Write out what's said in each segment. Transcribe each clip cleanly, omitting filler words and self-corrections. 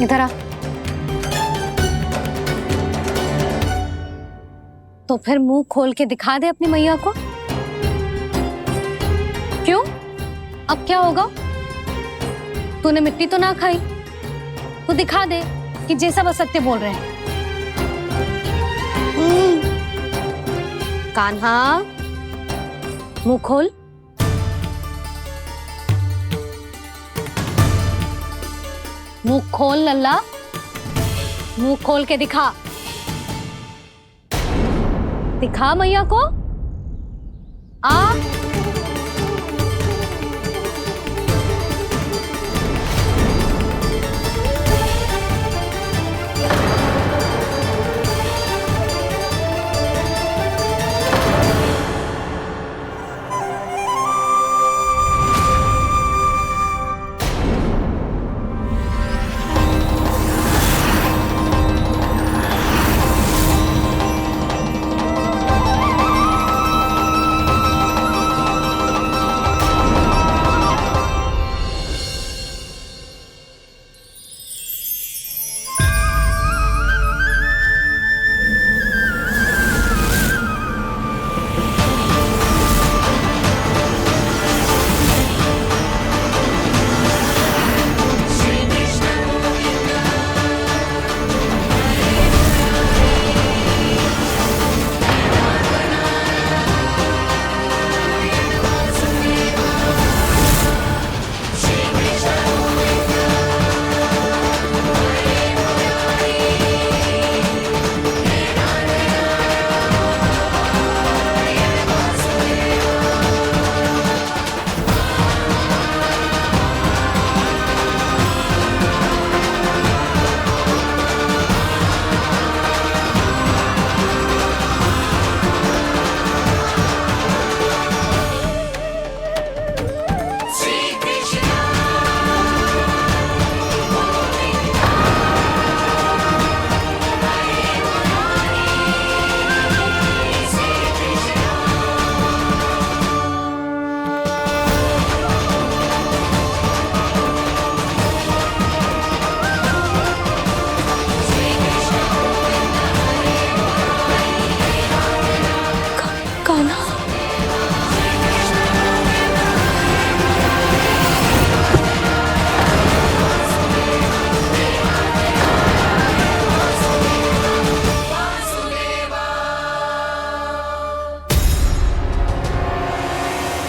इधर आ। तो फिर मुंह खोल के दिखा दे अपनी मैया को। क्यों? अब क्या होगा? तूने मिट्टी तो ना खाई, तो दिखा दे कि जे सब असत्य बोल रहे हैं। कान्हा, मुंह खोल। मुंह खोल लल्ला, मुंह खोल के दिखा। दिखा मैया को। आ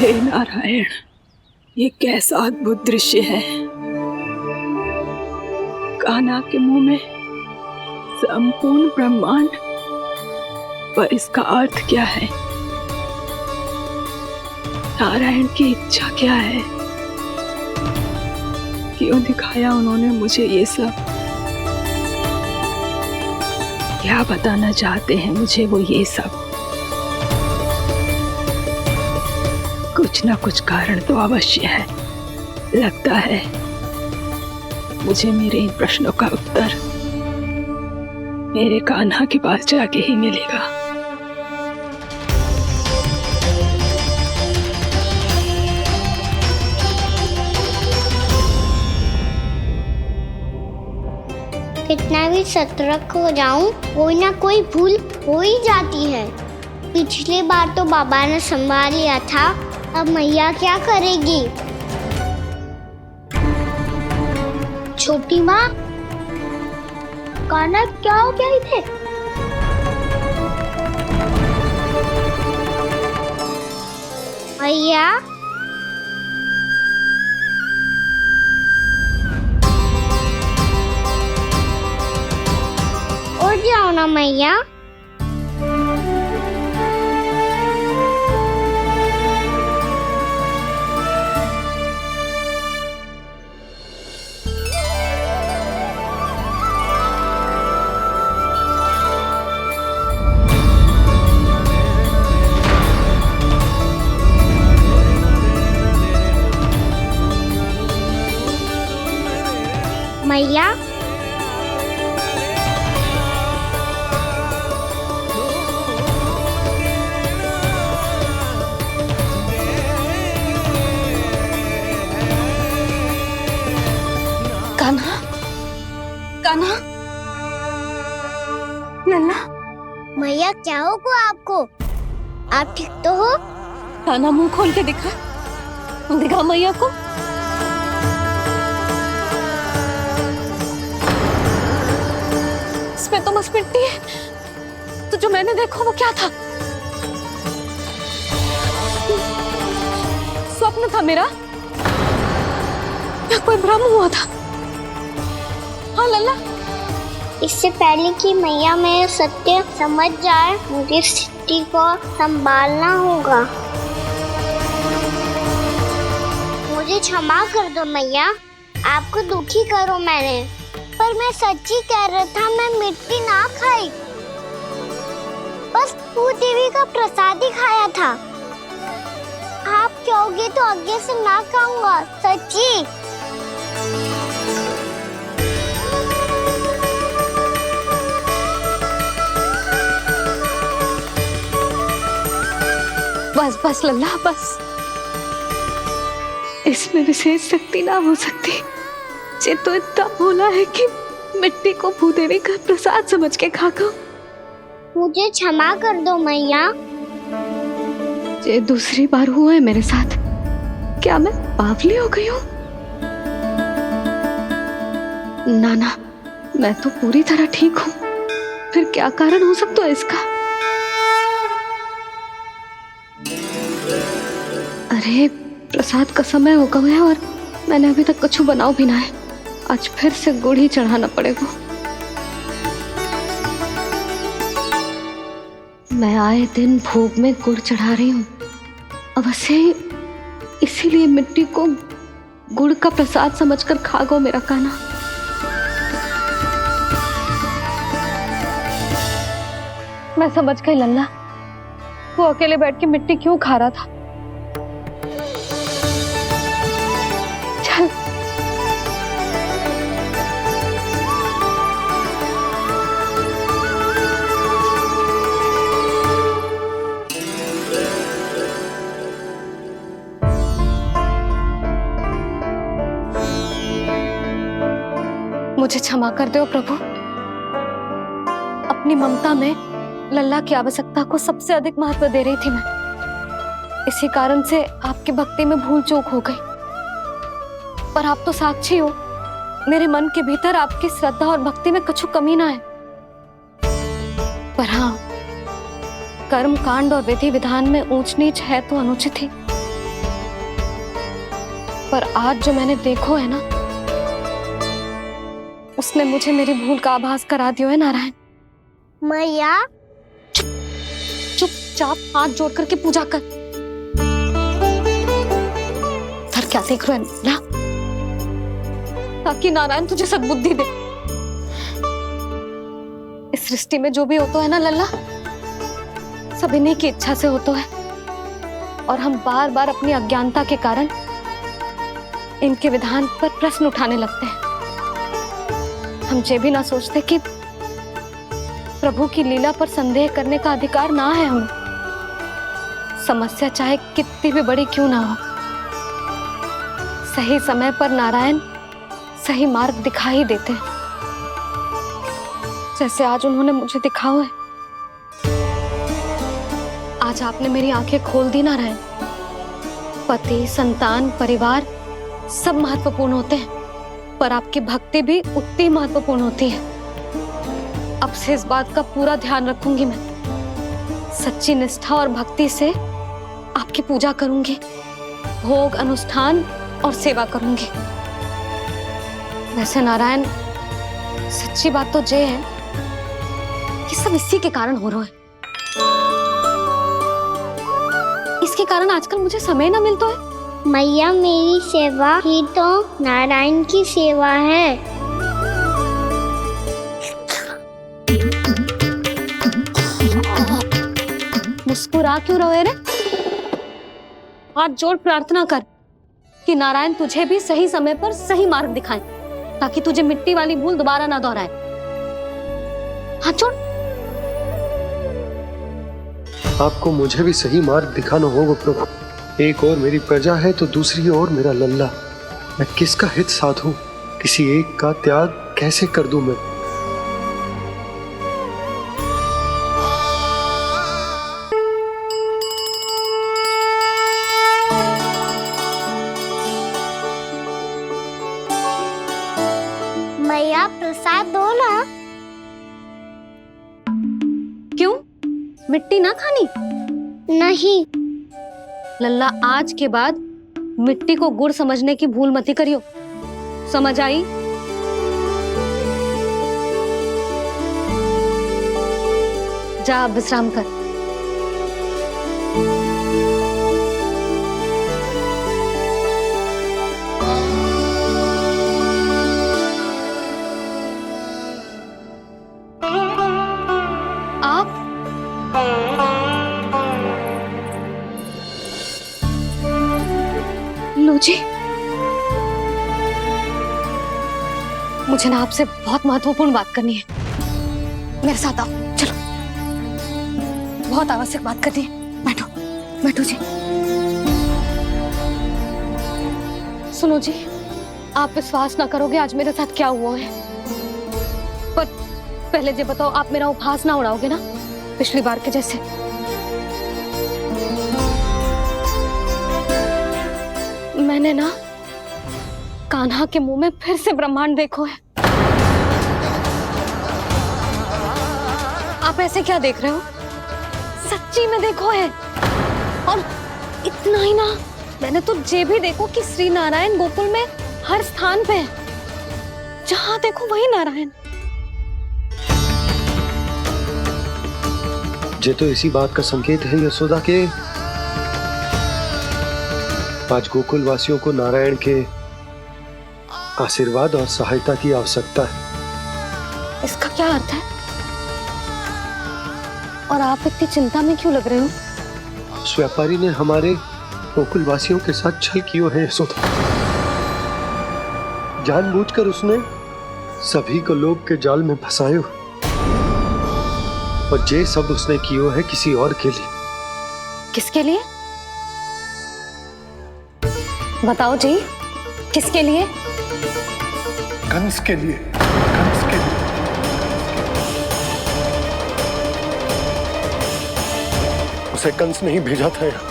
हे नारायण, ये कैसा अद्भुत दृश्य है। कान्हा के मुंह में संपूर्ण ब्रह्मांड, पर इसका अर्थ क्या है? नारायण की इच्छा क्या है? क्यों दिखाया उन्होंने मुझे ये सब? क्या बताना चाहते हैं मुझे वो ये सब? कुछ ना कुछ कारण तो अवश्य है। लगता है मुझे मेरे इन प्रश्नों का उत्तर मेरे कान्हा के पास जाके ही मिलेगा। कितना भी सतर्क हो जाऊं, कोई ना कोई भूल हो ही जाती है। पिछली बार तो बाबा ने संभाल लिया था, अब मैया क्या करेगी? छोटी माँ, कान्हा क्या हो गया इधर? मैया, उठ जाओ ना मैया। मैया, कान्हा, कान्हा, लल्ला। मैया क्या होगा आपको? आप ठीक तो हो? कान्हा मुंह खोल के दिखा, दिखा मैया को। इसमें तो बस मिट्टी है, तो जो मैंने देखा वो क्या था? स्वप्न था मेरा या कोई भ्रम हुआ था? हाँ लल्ला, इससे पहले कि मैया मेरे सत्य समझ जाए, मुझे स्थिति को संभालना होगा। मुझे क्षमा कर दो मैया, आपको दुखी करो मैंने, पर मैं सच्ची कह रहा था, मैं मिट्टी ना खाई, बस भूत देवी का प्रसाद ही खाया था। आप कहोगे तो आगे से ना खाऊंगा, सच्ची। बस बस लल्ला, बस। इसमें विशेष शक्ति ना हो सकती। ये तो इतना भोला है कि मिट्टी को भूदेवी का प्रसाद समझ के खागा। मुझे क्षमा कर दो मैया। ये दूसरी बार हुआ है मेरे साथ। क्या मैं बावली हो गई हूँ? ना ना, मैं तो पूरी तरह ठीक हूँ। फिर क्या कारण हो सकता है इसका? अरे प्रसाद का समय हो गया है और मैंने अभी तक कुछ बनाओ भी ना है। आज फिर से गुड़ ही चढ़ाना पड़ेगा। मैं आए दिन भोग में गुड़ चढ़ा रही हूँ, अवश्य इसीलिए मिट्टी को गुड़ का प्रसाद समझकर खा गो मेरा कान्हा। मैं समझ गई लल्ला, वो अकेले बैठ के मिट्टी क्यों खा रहा था। चल मुझे क्षमा कर दो प्रभु। अपनी ममता में लल्ला की आवश्यकता को सबसे अधिक महत्व दे रही थी मैं। इसी कारण से आपकी भक्ति में भूल चूक हो गई। पर आप तो साक्षी हो, मेरे मन के भीतर आपकी श्रद्धा और भक्ति में कुछ कमी ना है। पर हाँ, कर्म कांड और विधि विधान में ऊंच नीच है तो अनुचित ही। पर आज जो मैंने देखो है ना, उसने मुझे मेरी भूल का आभास करा दिया है नारायण। मैया चुपचाप हाथ जोड़ करके पूजा कर। सर क्या देख रहे हैं ना, ताकि नारायण तुझे सद्बुद्धि दे। इस सृष्टि में जो भी होता है ना लल्ला, सब इन्हीं की इच्छा से होता है। और हम बार बार अपनी अज्ञानता के कारण इनके विधान पर प्रश्न उठाने लगते हैं। हम ये भी ना सोचते कि प्रभु की लीला पर संदेह करने का अधिकार ना है हमें। समस्या चाहे कितनी भी बड़ी क्यों ना हो, सही समय पर नारायण सही मार्ग दिखा ही देते हैं, जैसे आज उन्होंने मुझे दिखाओ है। आज आपने मेरी आंखें खोल दी नारायण। पति, संतान, परिवार सब महत्वपूर्ण होते हैं, पर आपकी भक्ति भी उतनी महत्वपूर्ण होती है। अब से इस बात का पूरा ध्यान रखूंगी मैं। सच्ची निष्ठा और भक्ति से आपकी पूजा करूंगी, भोग, अनुष्ठान और सेवा करूंगी। वैसे नारायण, सच्ची बात तो ये है कि सब इसी के कारण हो रहा है। इसके कारण आजकल मुझे समय ना मिलता है। मैया, मेरी सेवा ही तो नारायण की सेवा है। मुस्कुरा क्यों रहे रे? हाथ जोड़ प्रार्थना कर कि नारायण तुझे भी सही समय पर सही मार्ग दिखाएं, ताकि तुझे मिट्टी वाली भूल दोबारा ना दोहराए। हाथ जोड़। आपको मुझे भी सही मार्ग दिखाना होगा प्रभु। एक और मेरी प्रजा है तो दूसरी ओर मेरा लल्ला। मैं किसका हित साधूं? किसी एक का त्याग कैसे कर दूं मैं? मैया प्रसाद दो ना। क्यों? मिट्टी ना खानी? नहीं। लल्ला, आज के बाद मिट्टी को गुड़ समझने की भूल मत करियो। समझ आई? जा अब विश्राम कर। आप लो जी, मुझे ना आपसे बहुत महत्वपूर्ण बात करनी है। मेरे साथ आओ, चलो। बहुत आवश्यक बात करनी है। बैठो, बैठो जी। सुनो जी, आप विश्वास ना करोगे आज मेरे साथ क्या हुआ है। पर पहले ये बताओ, आप मेरा उपहास ना उड़ाओगे ना पिछली बार के जैसे? मैंने ना कान्हा के मुंह में फिर से ब्रह्मांड देखो है। आप ऐसे क्या देख रहे हो? सच्ची में देखो है। और इतना ही ना, मैंने तो ये भी देखो कि श्री नारायण गोकुल में हर स्थान पे है। जहां देखो वही नारायण। ये तो इसी बात का संकेत है यशोदा के आज गोकुल वासियों को नारायण के आशीर्वाद और सहायता की आवश्यकता है। इसका क्या अर्थ है? और आप इतनी चिंता में क्यों लग रहे हो? उस व्यापारी ने हमारे गोकुल वासियों के साथ छल किया है यशोदा। जानबूझकर उसने सभी को लोभ के जाल में फंसायो, और ये सब उसने किया है किसी और के लिए। किसके लिए? बताओ जी, किसके लिए? कंस के लिए। कंस के लिए। उसे कंस नहीं भेजा था यहाँ।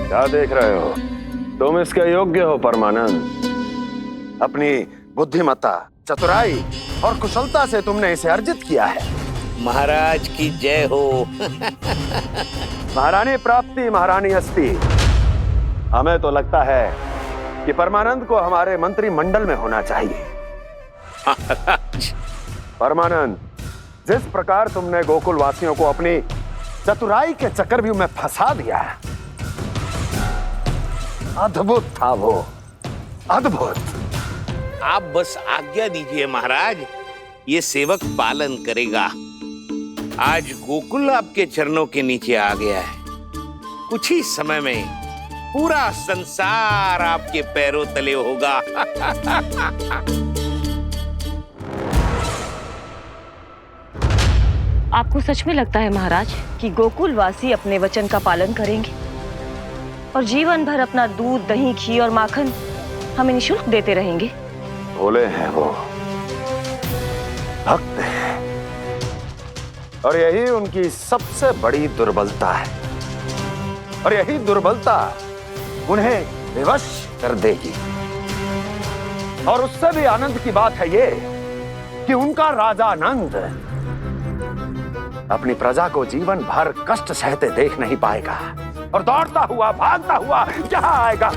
क्या देख रहे हो? तुम इसके योग्य हो परमानंद। अपनी बुद्धिमत्ता, चतुराई और कुशलता से तुमने इसे अर्जित किया है। महाराज की जय हो। महारानी प्राप्ति महारानी अस्ति। हमें तो लगता है कि परमानंद को हमारे मंत्रिमंडल में होना चाहिए। परमानंद, जिस प्रकार तुमने गोकुल वासियों को अपनी चतुराई के चक्रव्यूह में फंसा दिया है, अद्भुत था वो, अद्भुत। आप बस आज्ञा दीजिए महाराज, ये सेवक पालन करेगा। आज गोकुल आपके चरणों के नीचे आ गया है। कुछ ही समय में पूरा संसार आपके पैरों तले होगा। आपको सच में लगता है महाराज कि गोकुल वासी अपने वचन का पालन करेंगे और जीवन भर अपना दूध, दही, घी और माखन हमें निःशुल्क देते रहेंगे? भोले हैं वो, भक्त हैं, और यही उनकी सबसे बड़ी दुर्बलता है। और यही दुर्बलता उन्हें विवश कर देगी। और उससे भी आनंद की बात है ये कि उनका राजा नंद अपनी प्रजा को जीवन भर कष्ट सहते देख नहीं पाएगा और दौड़ता हुआ, भागता हुआ यहां आएगा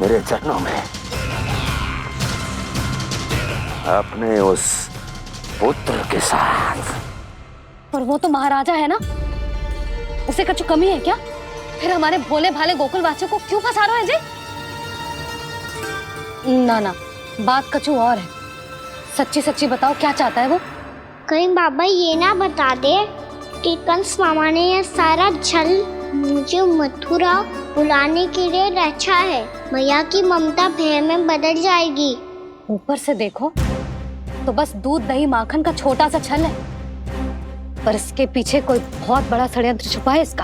मेरे चरणों में, अपने उस पुत्र के साथ। पर वो तो महाराजा है ना, उसे कुछ कमी है क्या? फिर हमारे भोले भाले गोकुल वासियों को क्यों फंसा रहे हैं जी? ना ना, बात कछु और है। सच्ची सच्ची बताओ, क्या चाहता है वो? कहीं बाबा ये ना बता दे कि कंस मामा ने यह सारा छल मुझे मथुरा बुलाने के लिए रचा है। मैया की ममता भय में बदल जाएगी। ऊपर से देखो तो बस दूध दही माखन का छोटा सा छल है, पर इसके पीछे कोई बहुत बड़ा षड्यंत्र छुपा है इसका।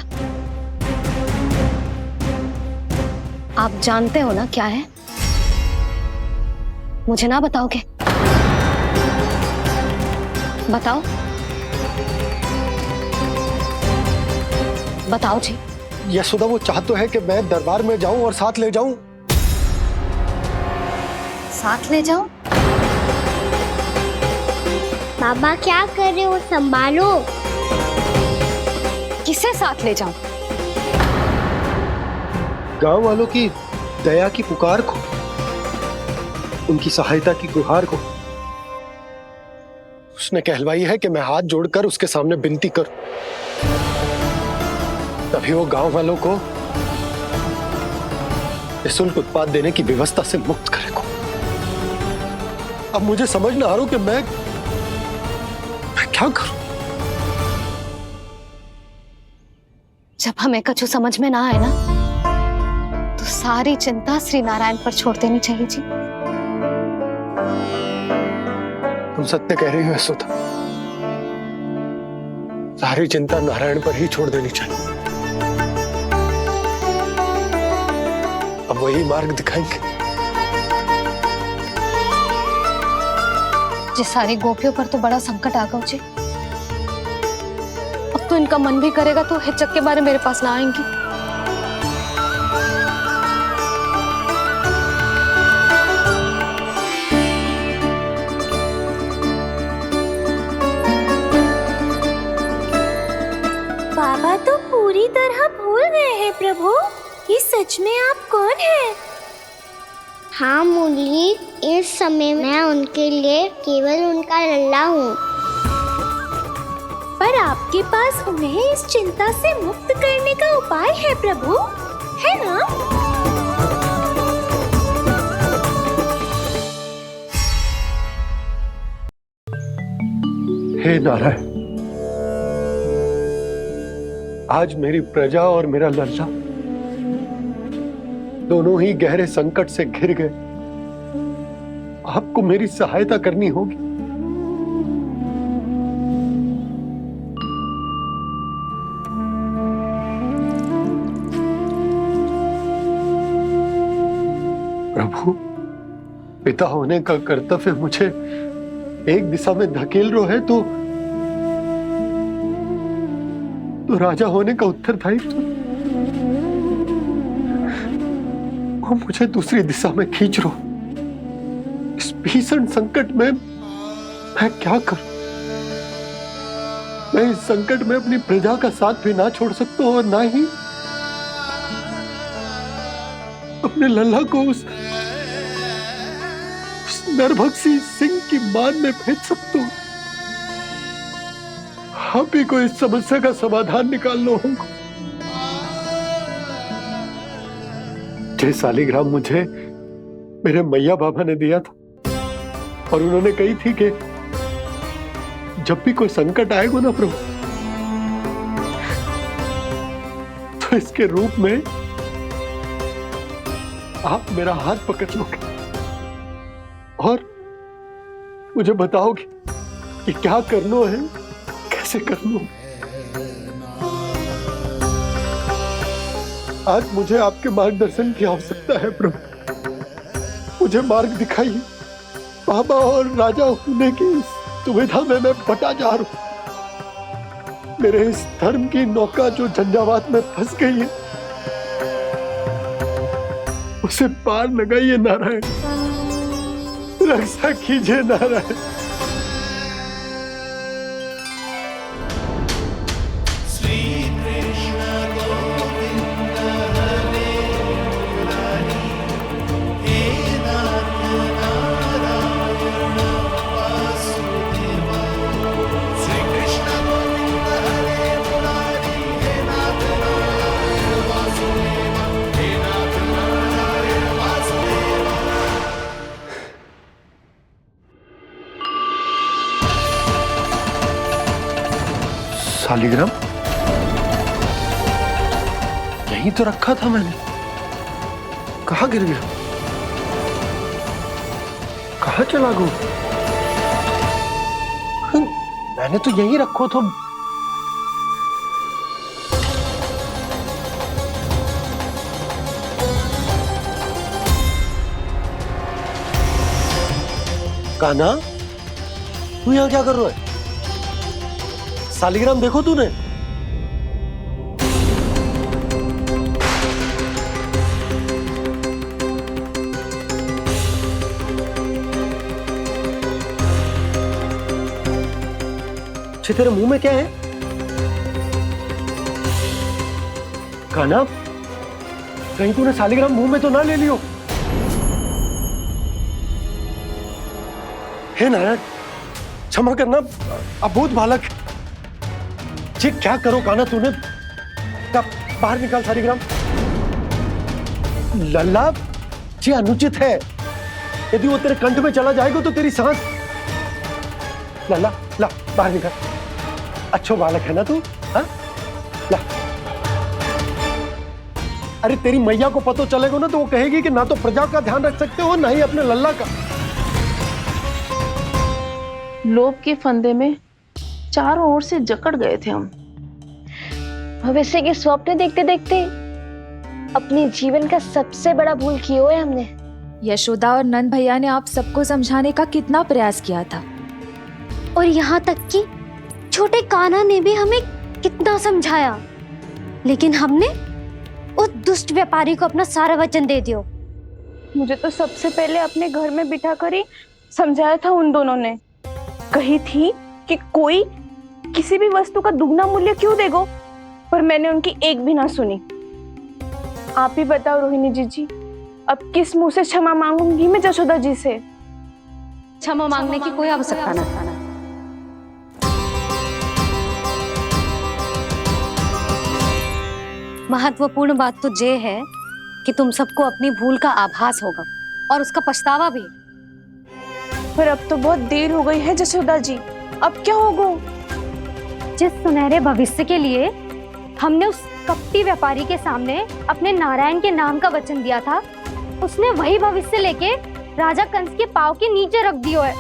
आप जानते हो ना क्या है? मुझे ना बताओगे? बताओ, बताओ जी। यशोदा, वो चाह तो है कि मैं दरबार में जाऊं और साथ ले जाऊं। साथ ले जाओ? बाबा क्या कर रहे हो, संभालो। किसे साथ ले जाऊं? गांव वालों की दया की पुकार को, उनकी सहायता की गुहार को। उसने कहलवाई है कि मैं हाथ जोड़कर उसके सामने विनती करूं, तभी वो गांव वालों को निःशुल्क उत्पाद देने की व्यवस्था से मुक्त करेगा। अब मुझे समझ ना आ रहा कि मैं क्या करूं। जब हमें कछु समझ में ना आए ना, तो सारी चिंता श्री नारायण पर छोड़ देनी चाहिए जी। तुम सत्य कह रही हो यशोदा, सारी चिंता नारायण पर ही छोड़ देनी चाहिए। अब वही मार्ग दिखाएंगे। जिस सारी गोपियों पर तो बड़ा संकट आ गया जी। अब तो इनका मन भी करेगा तो हिचक के बारे मेरे पास ना आएंगी। बाबा तो पूरी तरह भूल गए हैं प्रभु, ये सच में आप कौन हैं? हाँ मुरली, इस समय मैं उनके लिए केवल उनका लल्ला हूँ। पर आपके पास उन्हें इस चिंता से मुक्त करने का उपाय है प्रभु, है ना? हे नारायण, आज मेरी प्रजा और मेरा लल्ला दोनों ही गहरे संकट से घिर गए। आपको मेरी सहायता करनी होगी। प्रभु, पिता होने का कर्तव्य मुझे एक दिशा में धकेल रहा है तो राजा होने का उत्तरदायित्व वो मुझे दूसरी दिशा में खींच रहा। इस भीषण संकट में मैं क्या करूं? मैं इस संकट में अपनी प्रजा का साथ भी ना छोड़ सकता हूं और ना ही अपने लल्ला को उस नरभक्षी सिंह की मान में भेज सकता हूं। आप ही को इस समस्या का समाधान निकालना होगा। जय शालिग्राम मुझे मेरे मैया बाबा ने दिया था और उन्होंने कही थी कि जब भी कोई संकट आएगा ना प्रभु, तो इसके रूप में आप मेरा हाथ पकड़ लोगे और मुझे बताओगे कि क्या करना है, कैसे करना है। आज मुझे आपके मार्गदर्शन की आवश्यकता है प्रभु। मुझे मार्ग दिखाइए। बाबा और राजा होने की दुविधा में मैं बटा जा रहा हूं। मेरे इस धर्म की नौका जो झंझावात में फंस गई है, उसे पार लगाइए नारायण, रक्षा कीजिए नारायण। शालिग्राम यहीं तो रखा था मैंने, कहाँ गिर गया, कहाँ चला गया? मैंने तो यही रखो तो। कान्हा, तू यहाँ क्या कर रहा है? सालिग्राम देखो तूने? तेरे मुंह में क्या है? कान्हा, कहीं तूने सालिग्राम मुंह में तो ना ले लियो? हे नारायण, क्षमा करना, अबोध बालक। जी क्या करो कान्हा तूने? बाहर निकाल सालिग्राम। लल्ला, जी अनुचित है। यदि वो तेरे कंठ में चला जाएगा तो तेरी सांस। लल्ला, ला बाहर निकाल। अच्छो बालक है ना तू? हाँ? ला। अरे तेरी मैया को पता चलेगा ना तो वो कहेगी कि ना तो प्रजा का ध्यान रख सकते हो ना ही अपने लल्ला का। लोभ के फंदे में चारों ओर से जकड़ गए थे हम। भविष्य के स्वप्न देखते देखते अपने जीवन का सबसे बड़ा भूल किया है हमने। यशोदा और नंद भैया ने आप सबको समझाने का कितना प्रयास किया था, और यहाँ तक कि छोटे कान्हा ने भी हमें कितना समझाया, लेकिन हमने उस दुष्ट व्यापारी को अपना सारा वचन दे दिया। मुझे तो सबसे पहले अपने घर में बिठा कर ही समझाया था उन दोनों ने। कही थी कि कोई किसी भी वस्तु का दुगना मूल्य क्यों देगा, पर मैंने उनकी एक भी ना सुनी। आप ही बताओ रोहिणी जी, अब किस मुंह से क्षमा मांगूंगी मैं जशोदा जी से? क्षमा मांगने की कोई आवश्यकता ना। महत्वपूर्ण बात तो ये है कि तुम सबको अपनी भूल का आभास होगा और उसका पछतावा भी। पर अब तो बहुत देर हो गई है जशोदा जी, अब क्या होगा? जिस सुनहरे भविष्य के लिए हमने उस कपटी व्यापारी के सामने अपने नारायण के नाम का वचन दिया था, उसने वही भविष्य लेके राजा कंस के पांव के नीचे रख दिया है।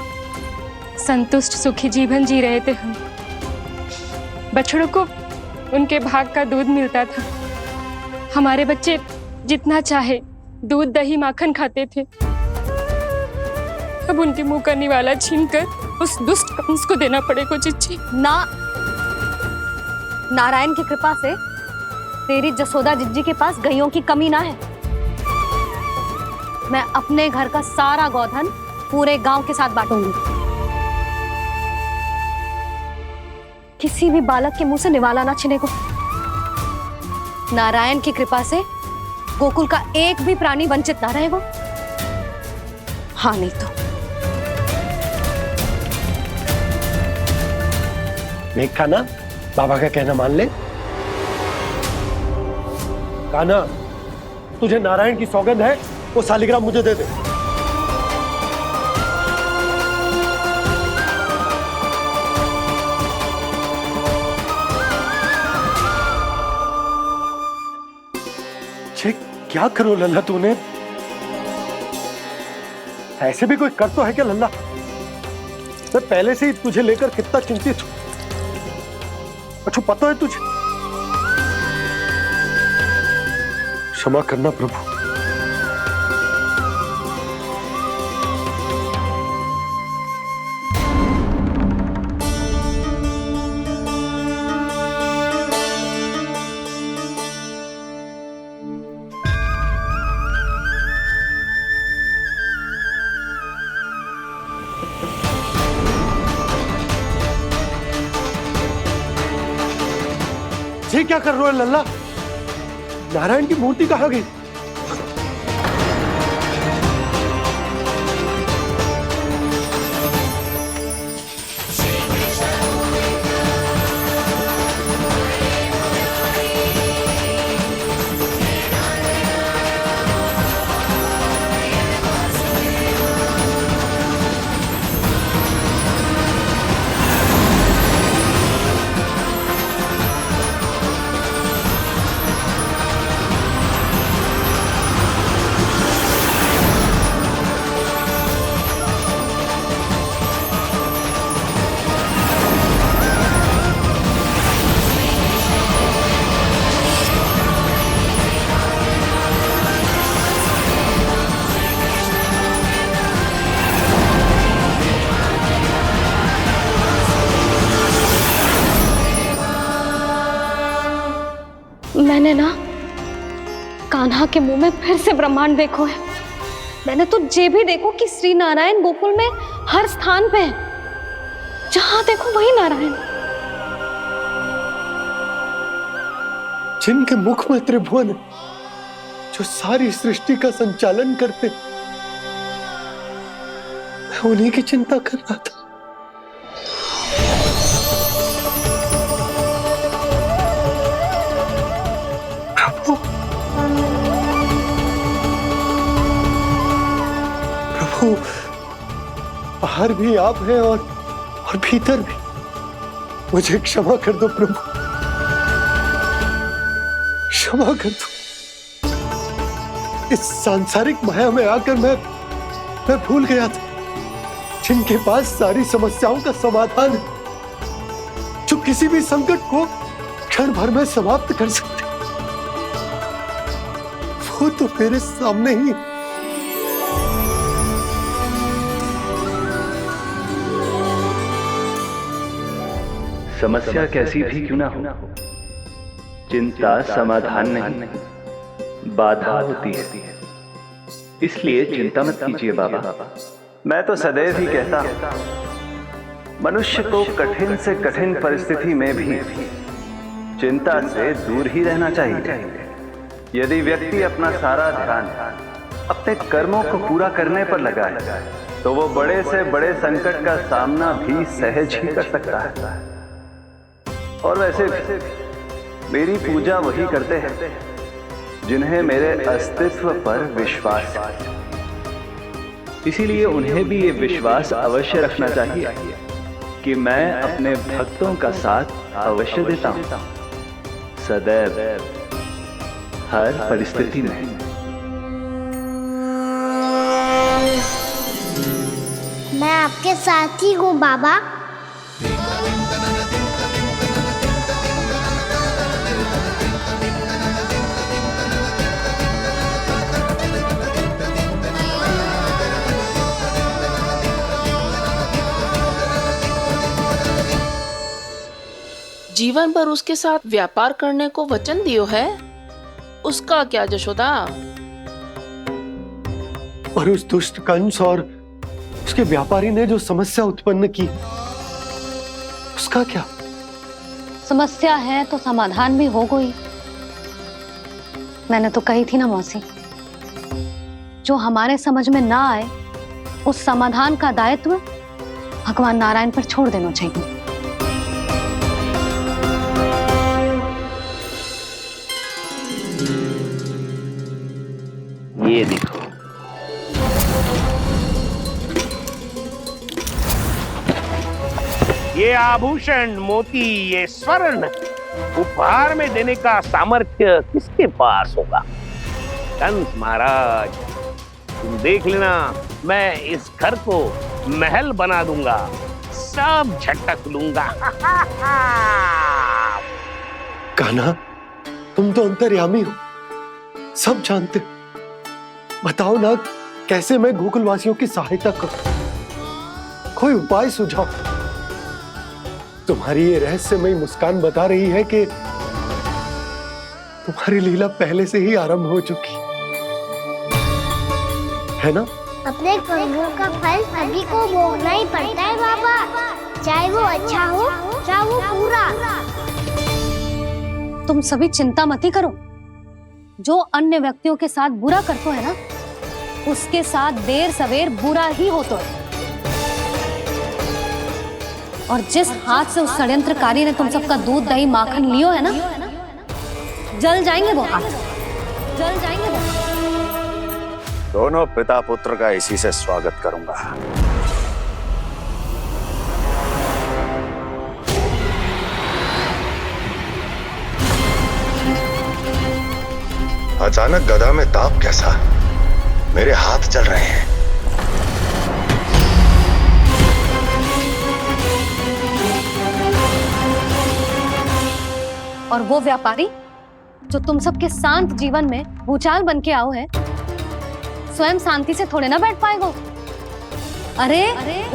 संतुष्ट सुखी जीवन जी रहे थे हम। बछड़ों को उनके भाग का दूध मिलता था। हमारे बच्चे जितना चाहे दूध दही माखन खाते थे। अब उनके मुंह का निवाला छीनकर उस दुष्ट कंस को देना पड़ेगा चिच्ची। ना, नारायण की कृपा से तेरी जसोदा जिज्जी के पास गायों की कमी ना है। मैं अपने घर का सारा गोधन पूरे गांव के साथ बांटूंगी। किसी भी बालक के मुंह से निवाला ना छिने को। नारायण की कृपा से गोकुल का एक भी प्राणी वंचित ना रहेगा। हाँ नहीं तो देख कान्हा, बाबा का कहना मान ले। कान्हा, तुझे नारायण की सौगंध है, वो सालिग्राम मुझे दे दे। क्या करो लल्ला तूने? ऐसे भी कोई कर तो है क्या लल्ला? मैं पहले से ही तुझे लेकर कितना चिंतित हूं। अच्छा पता है तुझे? क्षमा करना प्रभु। ये क्या कर रहे हो लल्ला? नारायण की मूर्ति कहाँ गई? कान्हा के मुंह में फिर से ब्रह्मांड देखो है। मैंने तो ये भी देखो कि श्री नारायण गोकुल में हर स्थान पे है, जहां देखो वही नारायण। जिनके मुख में त्रिभुवन है, जो सारी सृष्टि का संचालन करते, मैं उन्हीं की चिंता कर रहा था। प्रभु, प्रभु, बाहर भी आप हैं और भीतर भी। मुझे क्षमा कर दो प्रभु, क्षमा कर दो। इस सांसारिक माया में आकर मैं भूल गया था, जिनके पास सारी समस्याओं का समाधान है, जो किसी भी संकट को क्षण भर में समाप्त कर सकते, वो तो मेरे सामने ही। समस्या कैसी भी क्यों ना हो, चिंता समाधान नहीं, बाधा होती है। इसलिए चिंता मत कीजिए बाबा। मैं तो सदैव ही कहता हूं, मनुष्य को कठिन से कठिन परिस्थिति में भी चिंता से दूर ही रहना चाहिए। यदि व्यक्ति अपना सारा ध्यान अपने कर्मों को पूरा करने पर लगाए, तो वो बड़े से बड़े संकट का सामना भी सहज ही कर सकता है। और वैसे भी मेरी पूजा वही करते हैं जिन्हें मेरे अस्तित्व पर विश्वास है। इसीलिए उन्हें भी ये विश्वास अवश्य रखना चाहिए कि मैं अपने भक्तों का साथ अवश्य देता हूं, सदैव, हर परिस्थिति में। मैं आपके साथ ही हूँ बाबा। जीवन भर उसके साथ व्यापार करने को वचन दियो है, उसका क्या जशोदा? और उस दुष्ट कंस और उसके व्यापारी ने जो समस्या उत्पन्न की, उसका क्या? समस्या है तो समाधान भी हो गई। मैंने तो कही थी ना मौसी, जो हमारे समझ में ना आए उस समाधान का दायित्व भगवान नारायण पर छोड़ देना चाहिए। ये देखो, ये आभूषण, मोती, ये स्वर्ण उपहार में देने का सामर्थ्य किसके पास होगा? कंस महाराज, तुम देख लेना, मैं इस घर को महल बना दूंगा, सब झटक लूंगा। कान्हा, तुम तो अंतर्यामी हो, सब जानते हो। बताओ ना, कैसे मैं गोकुलवासियों की सहायता करूं? कोई उपाय सुझाओ। तुम्हारी ये रहस्यमयी मुस्कान बता रही है कि तुम्हारी लीला पहले से ही आरंभ हो चुकी है ना? अपने कर्मों का फल सभी को भोगना ही पड़ता है बाबा, चाहे वो अच्छा हो चाहे वो बुरा। तुम सभी चिंता मत ही करो। जो अन्य व्यक्तियों के साथ बुरा करते है ना, उसके साथ देर सवेर बुरा ही होता है। और जिस हाथ से उस षड्यंत्रकारी ने तुम सबका दूध दही माखन लियो है ना, जल जाएंगे वो हाथ, जल जाएंगे वो। दोनों पिता पुत्र का इसी से स्वागत करूंगा। अचानक गदा में ताप कैसा? मेरे हाथ चल रहे हैं। और वो व्यापारी जो तुम सबके शांत जीवन में भूचाल बन के आओ है, स्वयं शांति से थोड़े ना बैठ पाएगा। अरे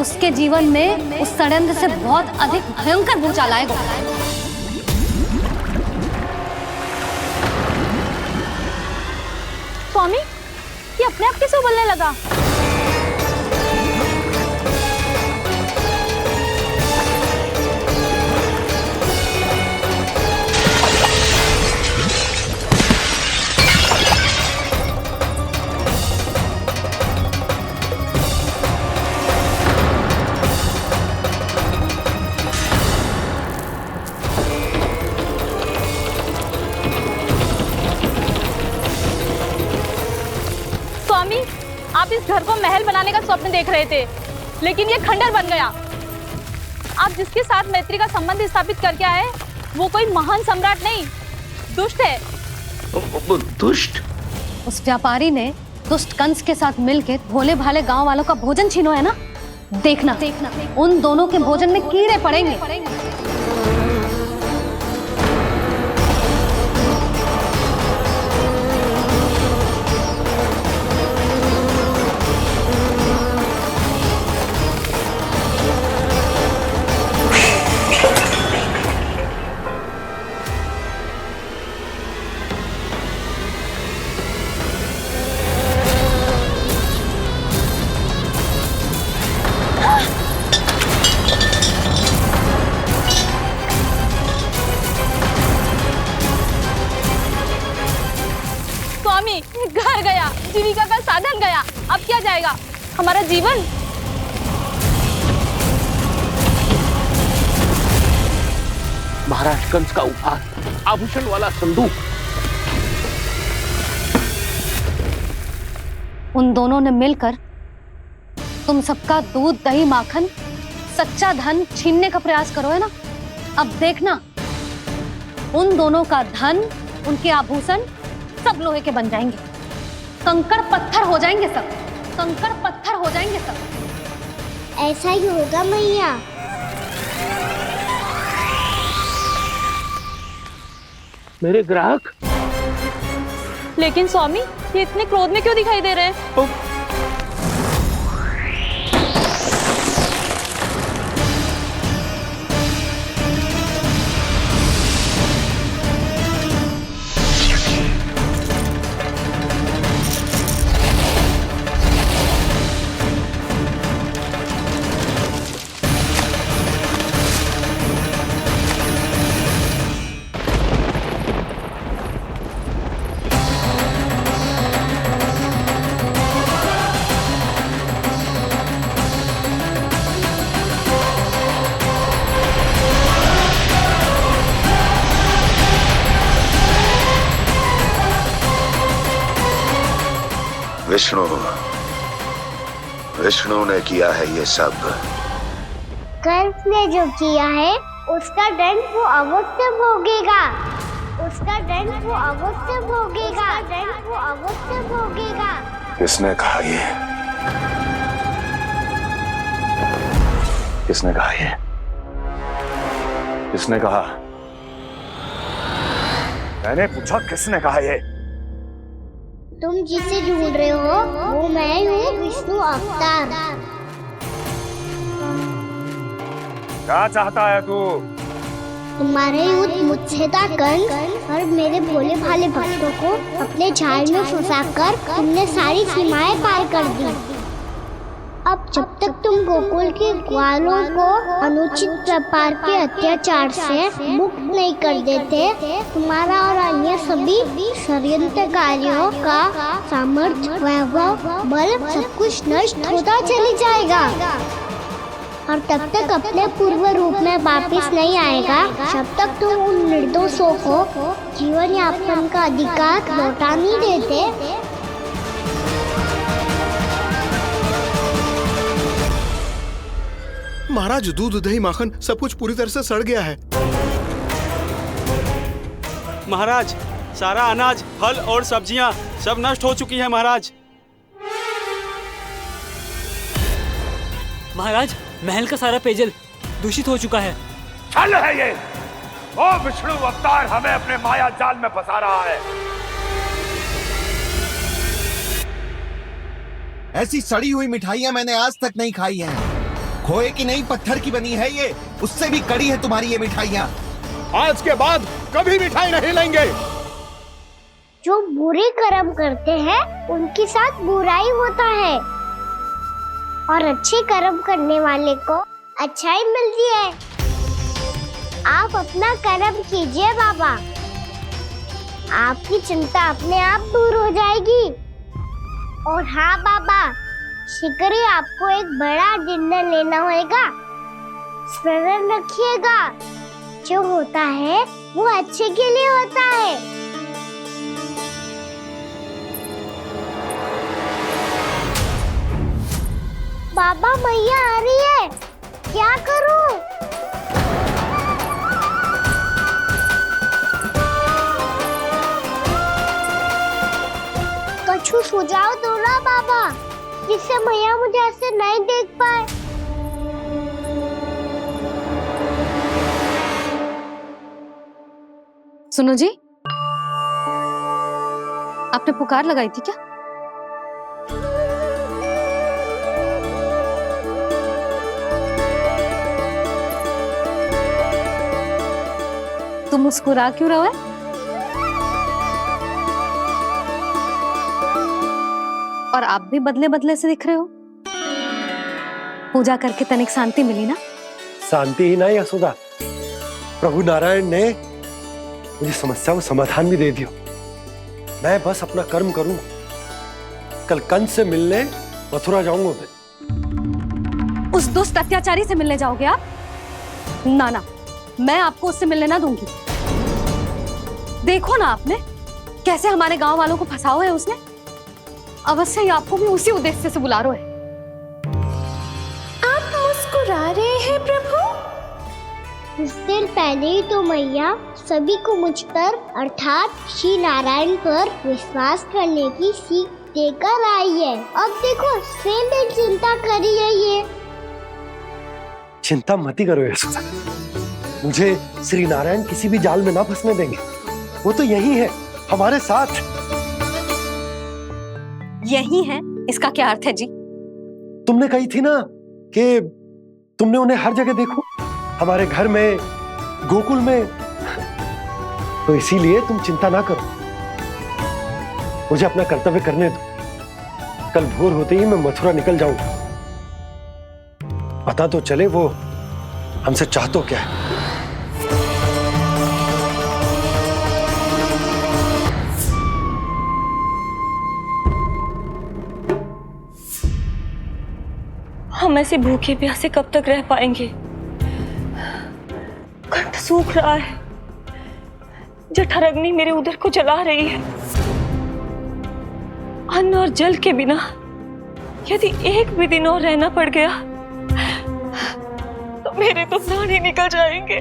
उसके जीवन में उस षड्यंत्र से बहुत अधिक भयंकर भूचाल आएगा। स्वामी, ये अपने आप कैसे उबलने लगा? स्वामी, आप इस घर को महल बनाने का स्वप्न देख रहे थे, लेकिन ये खंडर बन गया। आप जिसके साथ मैत्री का संबंध स्थापित करके आए, वो कोई महान सम्राट नहीं, दुष्ट है। दुष्ट? उस व्यापारी ने दुष्ट कंस के साथ मिलकर भोले भाले गांव वालों का भोजन छीनो है ना। देखना उन दोनों के भोजन में कीड़े पड़ेंगे। स्वामी, घर गया, जीविका का साधन गया, अब क्या जाएगा हमारा जीवन? महाराज कंस का उपहार, आभूषण वाला संदूक। उन दोनों ने मिलकर तुम सबका दूध, दही, माखन, सच्चा धन छीनने का प्रयास करो है ना। अब देखना उन दोनों का धन, उनके आभूषण सब लोहे के बन जाएंगे, कंकड़ पत्थर हो जाएंगे सब, कंकड़ पत्थर हो जाएंगे सब। ऐसा ही होगा मैया। मेरे ग्राहक? लेकिन स्वामी, ये इतने क्रोध में क्यों दिखाई दे रहे हैं? विष्णु ने किया है ये सब। कंस ने जो किया है उसका दंड वो अवश्य भोगेगा, उसका दंड वो अवश्य भोगेगा, दंड वो अवश्य भोगेगा। किसने कहा ये? किसने कहा ये? किसने कहा? मैंने पूछा किसने कहा ये? तुम जिसे ढूंढ रहे हो वो मैं हूँ, विष्णु अवतार। क्या चाहता है तू? तुम्हारे युद्ध मुझसे था कंस, और मेरे भोले भाले भक्तों को अपने जाल में फंसाकर तुमने सारी सीमाएं पार कर दी। अब जब तक तुम गोकुल के ग्वालों को अनुचित प्रकार के अत्याचार से मुक्त नहीं कर देते, तुम्हारा और अन्य सभी षड्यंत्रकारियों का सामर्थ्य, वैभव, बल सब कुछ नष्ट होता चली जाएगा, और तब तक अपने पूर्व रूप में वापस नहीं आएगा जब तक तुम उन निर्दोषों को जीवन यापन का अधिकार लौटा नहीं देते। महाराज, दूध, दही, माखन सब कुछ पूरी तरह से सड़ गया है। महाराज, सारा अनाज, फल और सब्जियां सब नष्ट हो चुकी हैं महाराज। महाराज, महल का सारा पेयजल दूषित हो चुका है। छल है ये। वो विष्णु अवतार हमें अपने माया जाल में फंसा रहा है। ऐसी सड़ी हुई मिठाइयां मैंने आज तक नहीं खाई हैं। खोए की नहीं, पत्थर की बनी है ये, उससे भी कड़ी है तुम्हारी ये मिठाइयां। आज के बाद कभी मिठाई नहीं लेंगे। जो बुरे कर्म करते हैं उनके साथ बुराई होता है और अच्छे कर्म करने वाले को अच्छाई मिलती है। आप अपना कर्म कीजिए बाबा, आपकी चिंता अपने आप दूर हो जाएगी। और हाँ बाबा, शीघ्र ही आपको एक बड़ा डिनर लेना होगा। स्मरण रखिएगा, जो होता है वो अच्छे के लिए होता है। बाबा मैया आ रही है, क्या करूं? कुछ सुझाव दो ना बाबा, जिससे मैया मुझे ऐसे नहीं देख पाए। सुनो जी, आपने पुकार लगाई थी क्या? तुम मुस्कुरा क्यों रहे हो? और आप भी बदले बदले से दिख रहे हो। पूजा करके तनिक शांति मिली ना? शांति ही नहीं यशोदा, प्रभु नारायण ने मुझे समस्या को समाधान भी दे दिया। मैं बस अपना कर्म करूंगा। कल कंस से मिलने मथुरा जाऊंगा मैं। उस दुष्ट अत्याचारी से मिलने जाओगे आप? ना ना, मैं आपको उससे मिलने ना दूंगी। देखो ना आपने कैसे हमारे गांव वालों को फंसाओ है उसने। अवश्य ही आपको भी उसी उद्देश्य से बुला रहा है। आप मुस्कुरा रहे हैं प्रभु? कुछ देर पहले ही तो मैया सभी को मुझ पर अर्थात श्री नारायण पर विश्वास करने की सीख देकर आई है। अब देखो स्वयं भी चिंता करी है ये। चिंता मत ही करो यशोदा, मुझे श्री नारायण किसी भी जाल में ना फंसने देंगे। वो तो यही है हमारे साथ। यही है, इसका क्या अर्थ है जी? तुमने कही थी ना कि तुमने उन्हें हर जगह देखो, हमारे घर में, गोकुल में। तो इसीलिए तुम चिंता ना करो, मुझे अपना कर्तव्य करने दो। कल भोर होते ही मैं मथुरा निकल जाऊंगा। पता तो चले वो हमसे चाहतो क्या है। हम ऐसे भूखे प्यासे कब तक रह पाएंगे? कंठ सूख रहा है, जठराग्नि मेरे उदर को जला रही है। अन्न और जल के बिना यदि एक भी दिन और रहना पड़ गया तो मेरे तो प्राण ही निकल जाएंगे।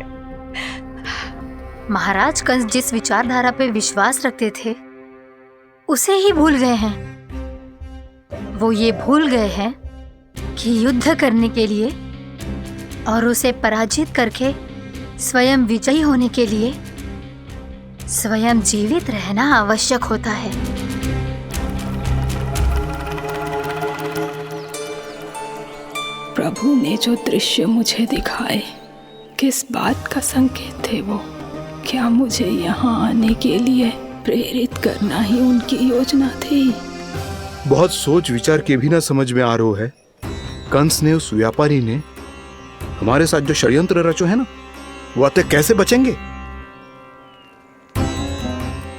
महाराज कंस जिस विचारधारा पे विश्वास रखते थे उसे ही भूल गए हैं। वो ये भूल गए हैं कि युद्ध करने के लिए और उसे पराजित करके स्वयं विजयी होने के लिए स्वयं जीवित रहना आवश्यक होता है। प्रभु ने जो दृश्य मुझे दिखाए, किस बात का संकेत थे वो? क्या मुझे यहाँ आने के लिए प्रेरित करना ही उनकी योजना थी? बहुत सोच विचार के भी ना समझ में आ रहा है। कंस ने, उस व्यापारी ने हमारे साथ जो षड्यंत्र रचो है ना, वो आते कैसे बचेंगे?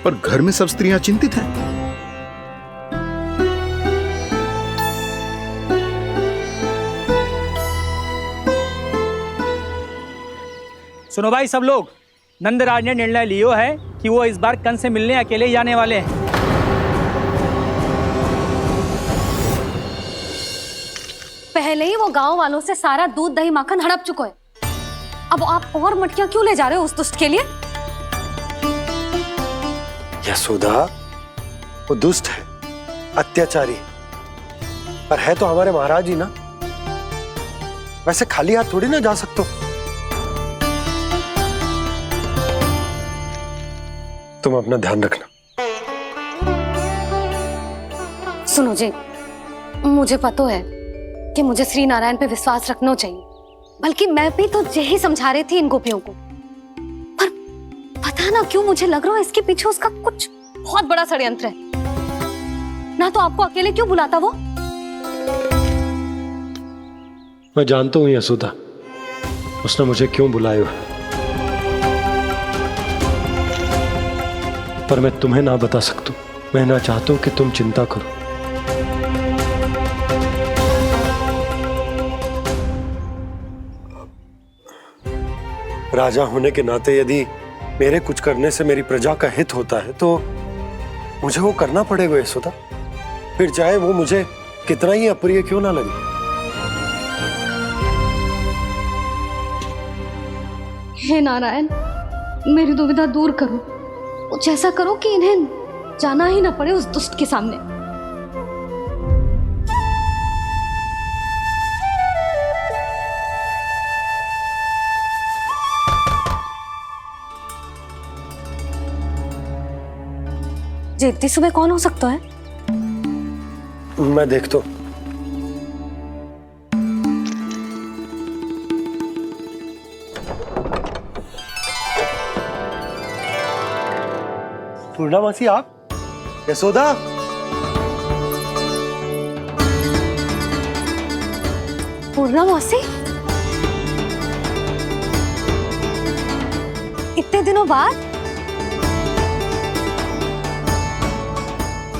पर घर में सब स्त्रियां चिंतित हैं। सुनो भाई सब लोग, नंदराज ने निर्णय लिया है कि वो इस बार कंस से मिलने अकेले ही आने वाले हैं। पहले ही वो गांव वालों से सारा दूध दही माखन हड़प चुका है। अब आप और मटकियां क्यों ले जा रहे हो उस दुष्ट के लिए? यशोदा, वो दुष्ट है, अत्याचारी, पर है तो हमारे महाराज ही ना। वैसे खाली हाथ थोड़ी ना जा सकते। तुम अपना ध्यान रखना। सुनो जी, मुझे पता है कि मुझे श्री नारायण पे विश्वास रखना चाहिए, बल्कि मैं भी तो यही समझा रही थी इन गोपियों को। पर पता ना क्यों मुझे लग रहा है इसके पीछे उसका कुछ बहुत बड़ा षड्यंत्र है। ना तो आपको अकेले क्यों बुलाता वो? मैं जानता हूँ यशोदा, उसने मुझे क्यों बुलाया, पर मैं तुम्हें ना बता सकता। मैं ना चाहता हूं कि तुम चिंता करो। राजा होने के नाते यदि मेरे कुछ करने से मेरी प्रजा का हित होता है तो मुझे वो करना पड़ेगा यशोदा, फिर चाहे वो मुझे कितना ही अप्रिय क्यों ना लगे। हे नारायण, मेरी दुविधा दूर करो। कुछ ऐसा करो कि इन्हें जाना ही ना पड़े उस दुष्ट के सामने। जी इतनी सुबह कौन हो सकता है? मैं देखता हूं। पूर्णामासी, आप? यशोदा, पूर्णामासी, इतने दिनों बाद?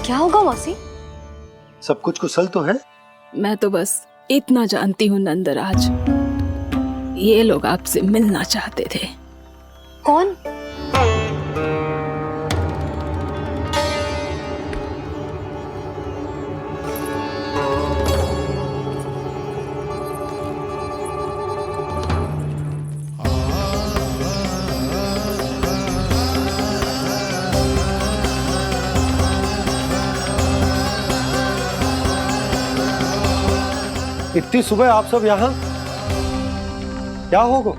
क्या होगा मासी? सब कुछ कुशल तो है? मैं तो बस इतना जानती हूँ नंदराज, ये लोग आपसे मिलना चाहते थे। कौन? इतनी सुबह आप सब यहाँ? क्या होगा?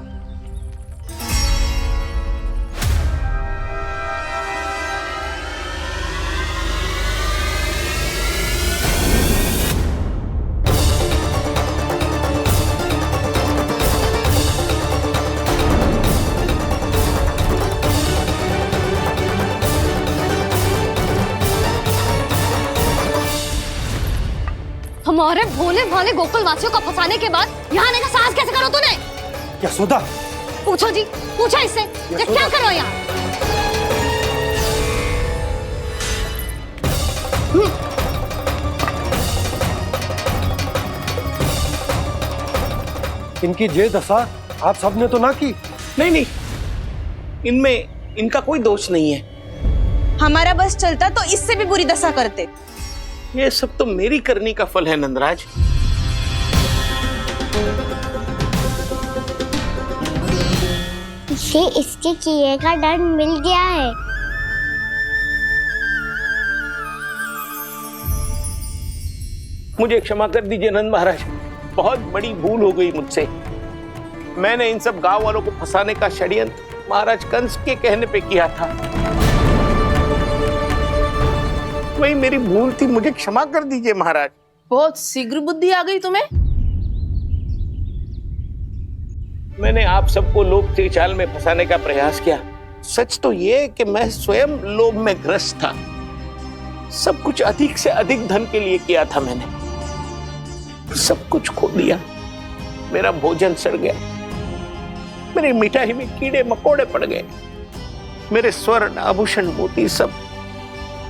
हमारे भोले भाले गोकुल वासियों को फंसाने के बाद यहाँ आने का साहस कैसे करो तूने? यशोदा, पूछो जी, पूछो इससे, ये क्या करो यहाँ? इनकी ये दशा आप सबने तो ना की? नहीं नहीं, इनमें इनका कोई दोष नहीं है। हमारा बस चलता तो इससे भी बुरी दशा करते। ये सब तो मेरी करनी का फल है नंदराज। इसे इसके किए का दंड मिल गया है। मुझे क्षमा कर दीजिए नंद महाराज, बहुत बड़ी भूल हो गई मुझसे। मैंने इन सब गांव वालों को फंसाने का षड्यंत्र महाराज कंस के कहने पे किया था। वही मेरी भूल थी, मुझे क्षमा कर दीजिए महाराज। बहुत शीघ्र बुद्धि आ गई तुम्हें। मैंने आप सबको लोभ के जाल में फंसाने का प्रयास किया। सच तो ये कि मैं स्वयं लोभ में ग्रस्त था। सब कुछ अधिक से अधिक धन के लिए किया था मैंने। सब कुछ खो दिया। मेरा भोजन सड़ गया, मेरी मिठाई में कीड़े मकोड़े पड़ गए, मेरे स्वर्ण आभूषण मोती सब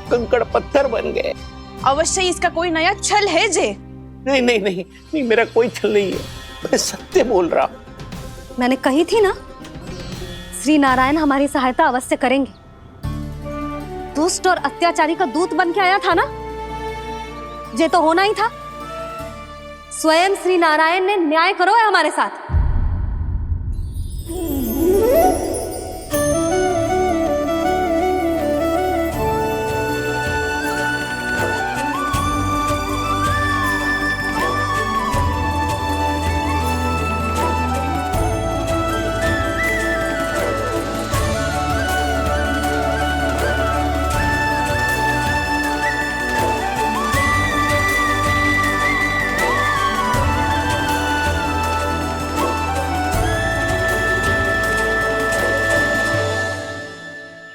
कंकड़ पत्थर बन गए। अवश्य इसका कोई नया छल है जे। नहीं नहीं नहीं नहीं, मेरा कोई छल नहीं है, मैं सत्य बोल रहा हूं। मैंने कही थी ना, श्री नारायण हमारी सहायता अवश्य करेंगे। दुष्ट और अत्याचारी का दूत बन के आया था ना, ये तो होना ही था। स्वयं श्री नारायण ने न्याय करो है हमारे साथ।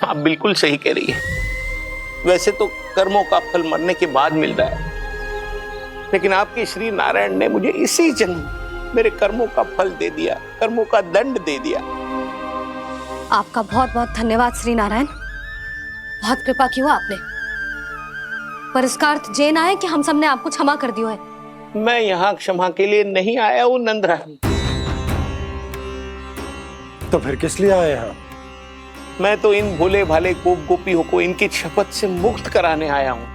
आप बिल्कुल सही कह रही है। वैसे तो कर्मों का फल मरने के बाद मिल रहा है, लेकिन आपके श्री नारायण ने मुझे इसी जन्म मेरे कर्मों का फल दे दिया, कर्मों का दंड दे दिया। आपका बहुत बहुत धन्यवाद श्री नारायण, बहुत कृपा की हो आपने। पर इसका अर्थ ये ना है कि हम सबने आपको क्षमा कर दिया है। मैं यहाँ क्षमा के लिए नहीं आया हूँ नंदरानी। तो फिर किस लिए आए हैं? मैं तो इन भोले भाले गोप गोपियों को इनकी शपथ से मुक्त कराने आया हूँ।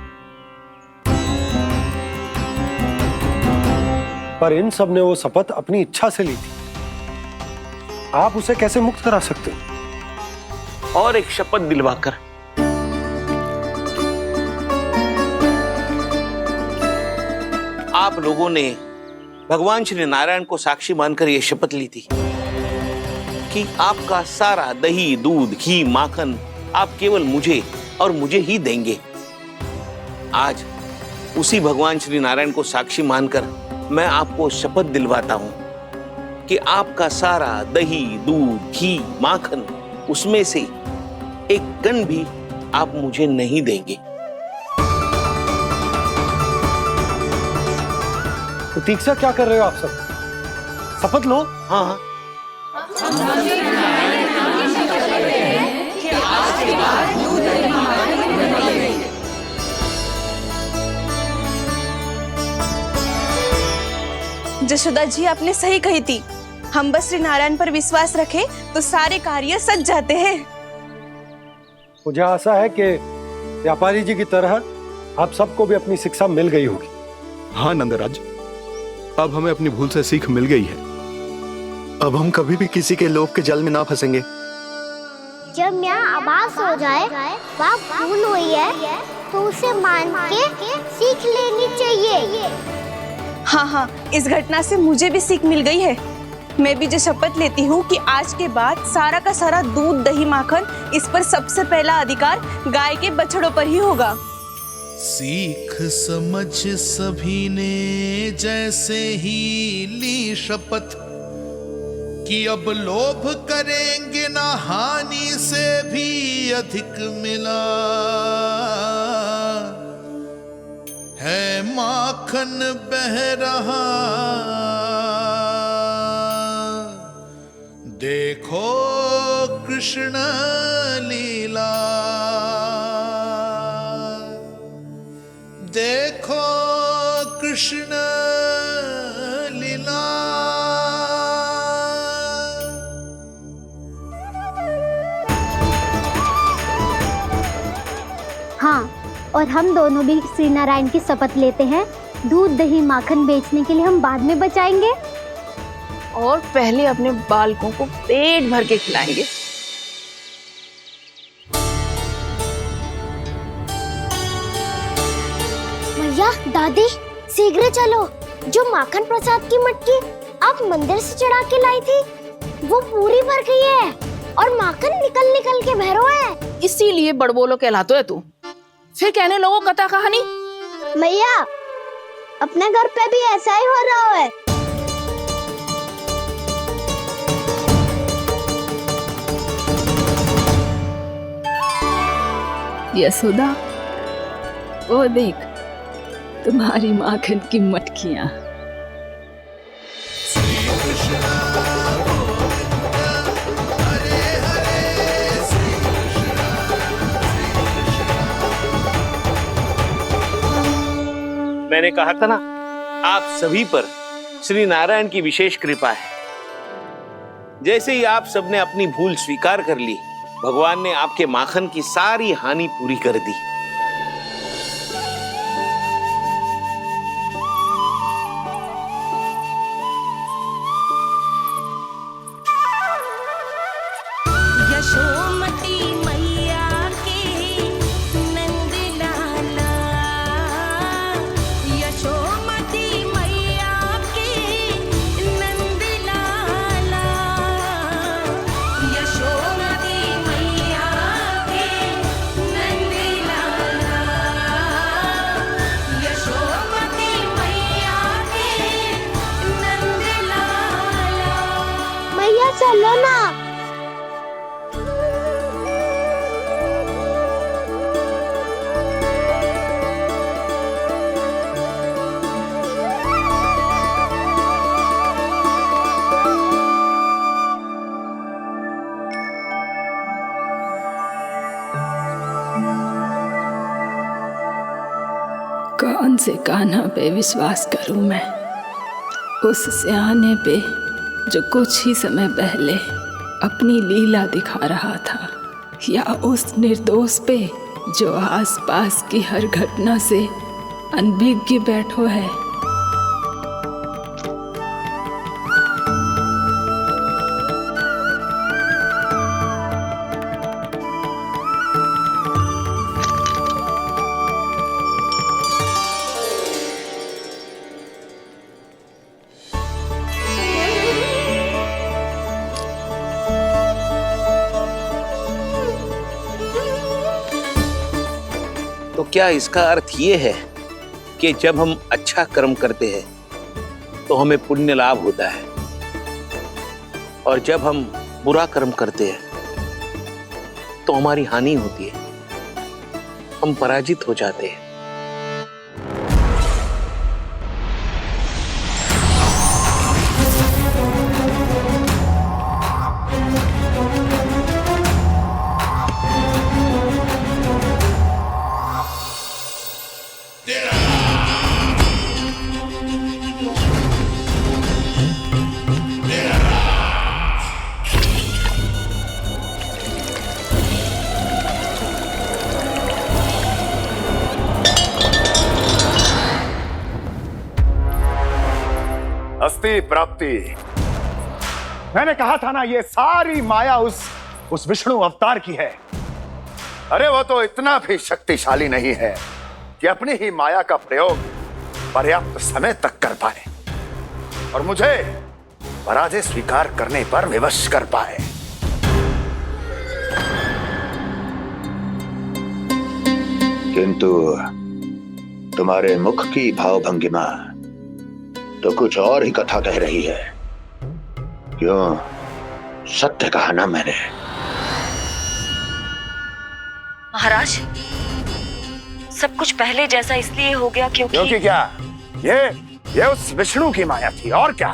पर इन सब ने वो शपथ अपनी इच्छा से ली थी, आप उसे कैसे मुक्त करा सकते हो? और एक शपथ दिलवाकर। आप लोगों ने भगवान श्री नारायण को साक्षी मानकर यह शपथ ली थी कि आपका सारा दही, दूध, घी, माखन आप केवल मुझे और मुझे ही देंगे। आज उसी भगवान श्री नारायण को साक्षी मानकर मैं आपको शपथ दिलवाता हूं कि आपका सारा दही, दूध, घी, माखन, उसमें से एक कण भी आप मुझे नहीं देंगे। प्रतीक्षा क्या कर रहे हो आप सब? शपथ लो। हाँ हाँ। जशोदा जी, आपने सही कही थी। हम बस श्री नारायण पर विश्वास रखें तो सारे कार्य सज जाते हैं। मुझे आशा है कि व्यापारी जी की तरह आप सबको भी अपनी शिक्षा मिल गई होगी। हाँ नंदराज, अब हमें अपनी भूल से सीख मिल गई है। अब हम कभी भी किसी के लोभ के जल में ना फंसेंगे। जब यहाँ आभास हो जाए वहाँ भूल हुई है तो उसे मान के सीख लेनी चाहिए। हाँ हाँ, इस घटना से मुझे भी सीख मिल गई है। मैं भी जो शपथ लेती हूँ कि आज के बाद सारा का सारा दूध, दही, माखन, इस पर सबसे पहला अधिकार गाय के बछड़ों पर ही होगा। सीख समझ सभी ने जैसे ही ली शपथ कि अब लोभ करेंगे ना हानि से भी अधिक मिला है, माखन बह रहा देखो कृष्ण लीला, देखो कृष्ण लीला। हाँ, और हम दोनों भी श्री नारायण की शपथ लेते हैं, दूध, दही, माखन बेचने के लिए हम बाद में बचाएंगे और पहले अपने बालकों को पेट भर के खिलाएंगे। भैया, दादी, शीघ्र चलो। जो माखन प्रसाद की मटकी आप मंदिर से चढ़ा के लाई थी वो पूरी भर गई है और माखन निकल निकल के बह रहा है। इसीलिए बड़बोलो कहलाते है तू। फिर कहने लोगों कथा कहानी। भैया, अपने घर पे भी ऐसा ही हो रहा है। यशोदा, वो देख तुम्हारी माखन की मटकियां। मैंने कहा था ना, आप सभी पर श्री नारायण की विशेष कृपा है। जैसे ही आप सबने अपनी भूल स्वीकार कर ली, भगवान ने आपके माखन की सारी हानि पूरी कर दी। यशोमती मैया के नंद लाला, यशोमती मैया के नंद लाला, यशोमती मैया के नंद लाला। से कान्हा पे विश्वास करूं मैं? उस सियाने पे जो कुछ ही समय पहले अपनी लीला दिखा रहा था, या उस निर्दोष पे जो आसपास की हर घटना से अनभिज्ञ बैठो है? तो क्या इसका अर्थ ये है कि जब हम अच्छा कर्म करते हैं तो हमें पुण्य लाभ होता है, और जब हम बुरा कर्म करते हैं तो हमारी हानि होती है, हम पराजित हो जाते हैं? अस्ति प्राप्ति। मैंने कहा था ना, ये सारी माया उस विष्णु अवतार की है। अरे वो तो इतना भी शक्तिशाली नहीं है कि अपनी ही माया का प्रयोग पर्याप्त समय तक कर पाए और मुझे पराजय स्वीकार करने पर विवश कर पाए। किंतु तुम्हारे मुख की भावभंगिमा तो कुछ और ही कथा कह रही है। क्यों? सत्य कहा ना मैंने। महाराज, सब कुछ पहले जैसा इसलिए हो गया क्योंकि क्या? ये उस विष्णु की माया थी, और क्या?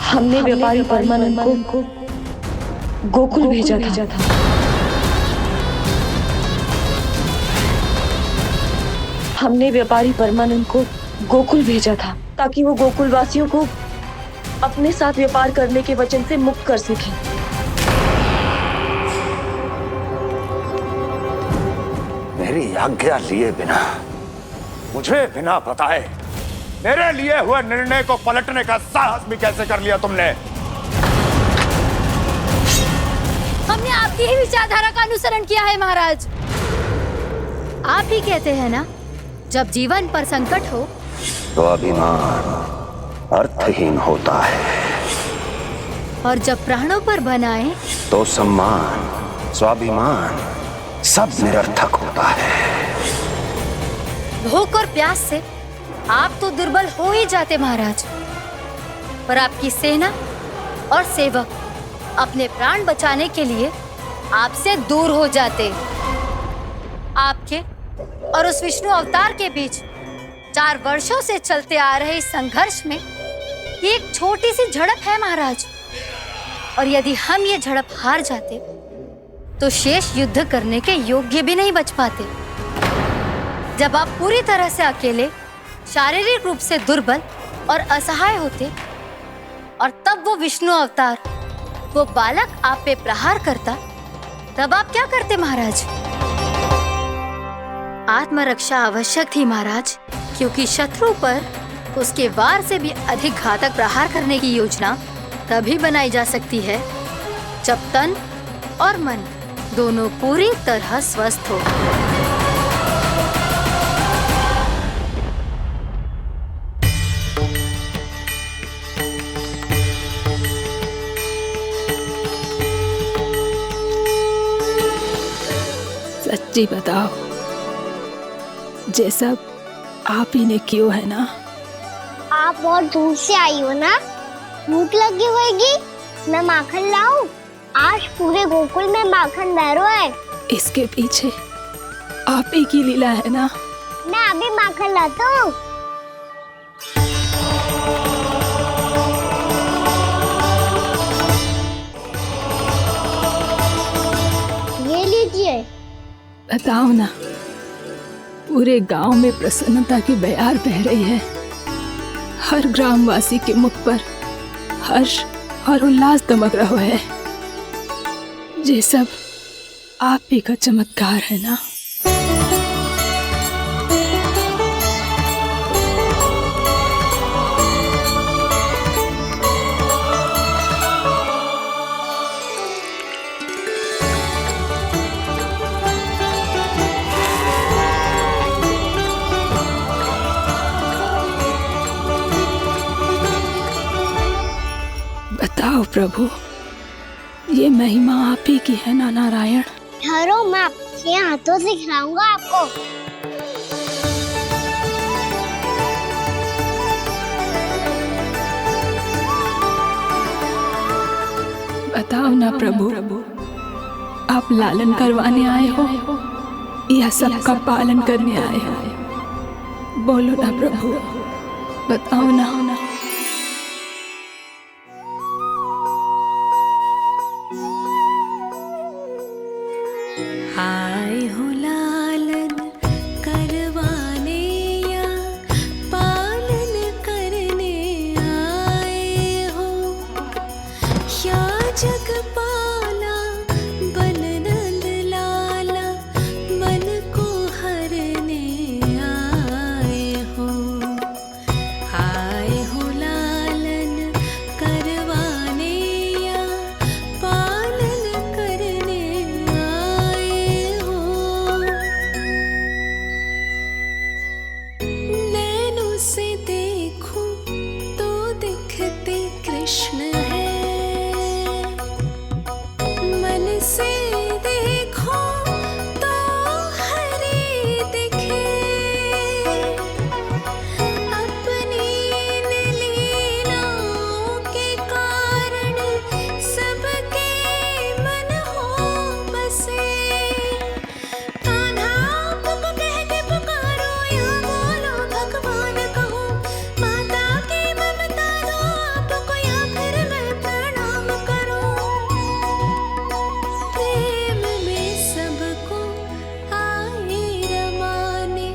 हमने व्यापारी परमानंद को गोकुल भेजा था। हमने व्यापारी परमानंद को गोकुल भेजा था ताकि वो गोकुल वासियों को अपने साथ व्यापार करने के वचन से मुक्त कर सके। मेरी आज्ञा लिए बिना, मुझे बिना बताए मेरे लिए हुए निर्णय को पलटने का साहस भी कैसे कर लिया तुमने? हमने आपकी ही विचारधारा का अनुसरण किया है महाराज। आप ही कहते हैं ना, जब जीवन पर संकट हो तो अभिमान अर्थहीन होता है, और जब प्राणों पर बनाए तो सम्मान स्वाभिमान सब निरर्थक होता है। भूख और प्यास से आप तो दुर्बल हो ही जाते महाराज, पर आपकी सेना और सेवक अपने प्राण बचाने के लिए आपसे दूर हो जाते। आपके और उस विष्णु अवतार के बीच 4 वर्षों से चलते आ रहे इस संघर्ष में ये एक छोटी सी झड़प है महाराज, और यदि हम ये झड़प हार जाते तो शेष युद्ध करने के योग्य भी नहीं बच पाते। जब आप पूरी तरह से अकेले, शारीरिक रूप से दुर्बल और असहाय होते, और तब वो विष्णु अवतार, वो बालक आप पे प्रहार करता, तब आप क्या करते महाराज? आत्मरक्षा आवश्यक थी महाराज, क्योंकि शत्रु पर उसके वार से भी अधिक घातक प्रहार करने की योजना तभी बनाई जा सकती है जब तन और मन दोनों पूरी तरह स्वस्थ हो। सच्ची बताओ, जैसा आप ही ने किया है ना? आप बहुत दूर से आई हो ना, भूख लगी होगी। मैं माखन लाऊं? आज पूरे गोकुल में माखन बह रहा है। इसके पीछे आप ही की लीला है ना? मैं अभी माखन लाता हूँ। ये लीजिए। बताओ ना, पूरे गांव में प्रसन्नता की बयार बह रही है। हर ग्रामवासी के मुख पर हर्ष और उल्लास दमक रहा है। ये सब आप ही का चमत्कार है ना। बताओ प्रभु, ये महिमा आप ही की है ना नारायण? ठहरो, मैं आपके हाथों से खिलाऊंगा आपको। बताओ ना प्रभु, आप लालन करवाने आए हो या सबका पालन करने आए हो? बोलो ना प्रभु, बताओ ना। आए हो लालन करवाने या पालन करने आए हो, या जगपाला बन नंद लाला मन को हरने आए हो। आए हो लालन करवाने या पालन करने आए हो। नैनों से देखूं तो दिखते कृष्ण है, मन से देखो तो हरि दिखे। अपनी इन लीलाओं के कारण सबके मन हो बसे। कान्हा आपको कह के पुकारो या बोलो भगवान कहो, माता की ममता दो आपको या फिर मैं प्रणाम करूं। प्रेम में सबको आए रमाने,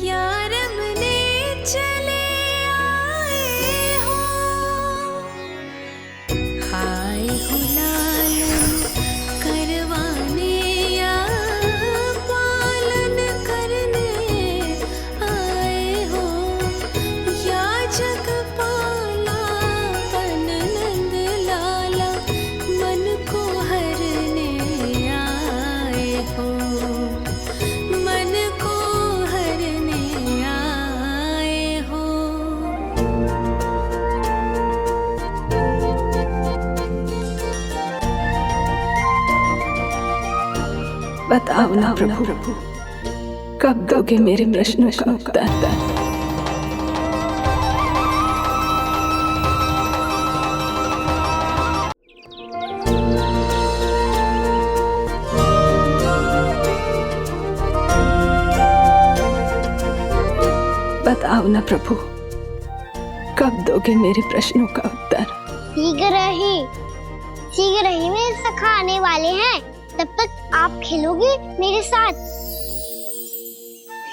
या रमने चले आए हो। आए हो लालन करवाने या पालन करने आए हो, या जगपाला बन नंद लाला मन को हरने आए हो। मन को हरने आए हो। बताओ ना प्रभु, कब दोगे मेरे प्रश्नों का उत्तर? बताओ ना प्रभु, कब दोगे मेरे प्रश्नों का उत्तर? शीघ्र ही मेरे सखा आने वाले हैं, तब तक आप खेलोगे मेरे साथ।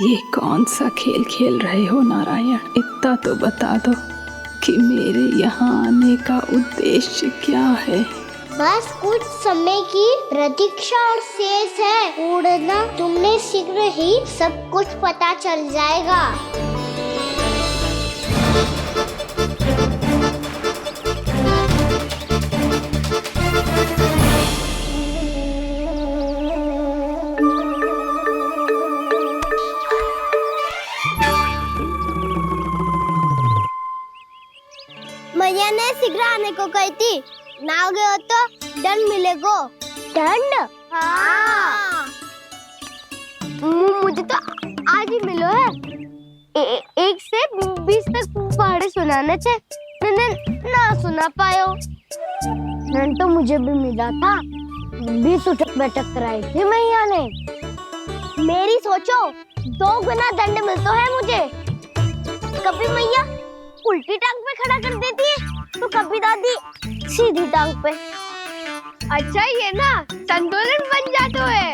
ये कौन सा खेल खेल रहे हो नारायण? इतना तो बता दो कि मेरे यहाँ आने का उद्देश्य क्या है? बस कुछ समय की प्रतीक्षा और शेष है। उड़ना तुमने शीघ्र ही सब कुछ पता चल जाएगा। मैया ने शीघ्र आने को कही थी, ना हो गए हो तो दंड मिलेगा। दंड? हाँ। मुझे तो आज ही मिलो है। 1 से 20 तक पहाड़े सुनाने थे, ना सुना पायो। दंड तो मुझे भी मिला था, 20 उठक बैठक कराई थी मैया ने। मेरी सोचो 2 गुना दंड मिलता है मुझे। कभी मैया उल्टी टांग पे खड़ा कर देती है, तो कभी दादी सीधी टांग पे। अच्छा ये ना संतुलन बन जाता है।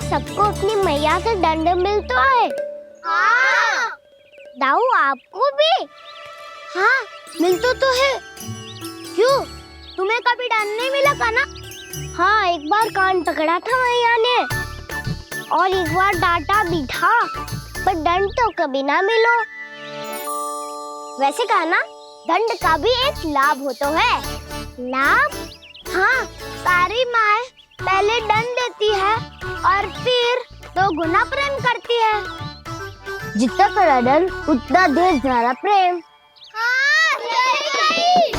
सबको अपनी मैया से दंड मिलता है। हाँ। दाऊ आपको भी? हाँ मिलता तो है। क्यों, तुम्हें कभी दंड नहीं मिला था ना? हाँ, एक बार कान पकड़ा था मैया ने और एक बार डांटा भी था, पर दंड तो कभी ना मिलो। वैसे कहा ना, दंड का भी एक लाभ होता है। लाभ? हाँ, सारी माँ पहले दंड देती है और फिर 2 गुना प्रेम करती है। जितना कड़ा दंड उतना ढेर सारा प्रेम। हाँ, सही।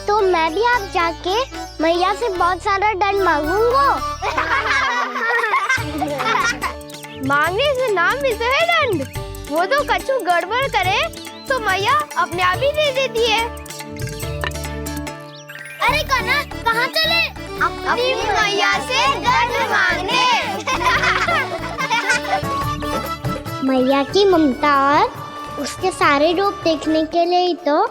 तो मैं भी आप जाके मैया से बहुत सारा दंड मांगूंगा। मांगने से ना मिलता है दंड। वो तो कछु गड़बड़ करे तो मैया अपने आप ही दे देती है। अरे कना, कहाँ चले? अपनी मैया से दंड मांगने। मैया की ममता और उसके सारे रूप देखने के लिए ही तो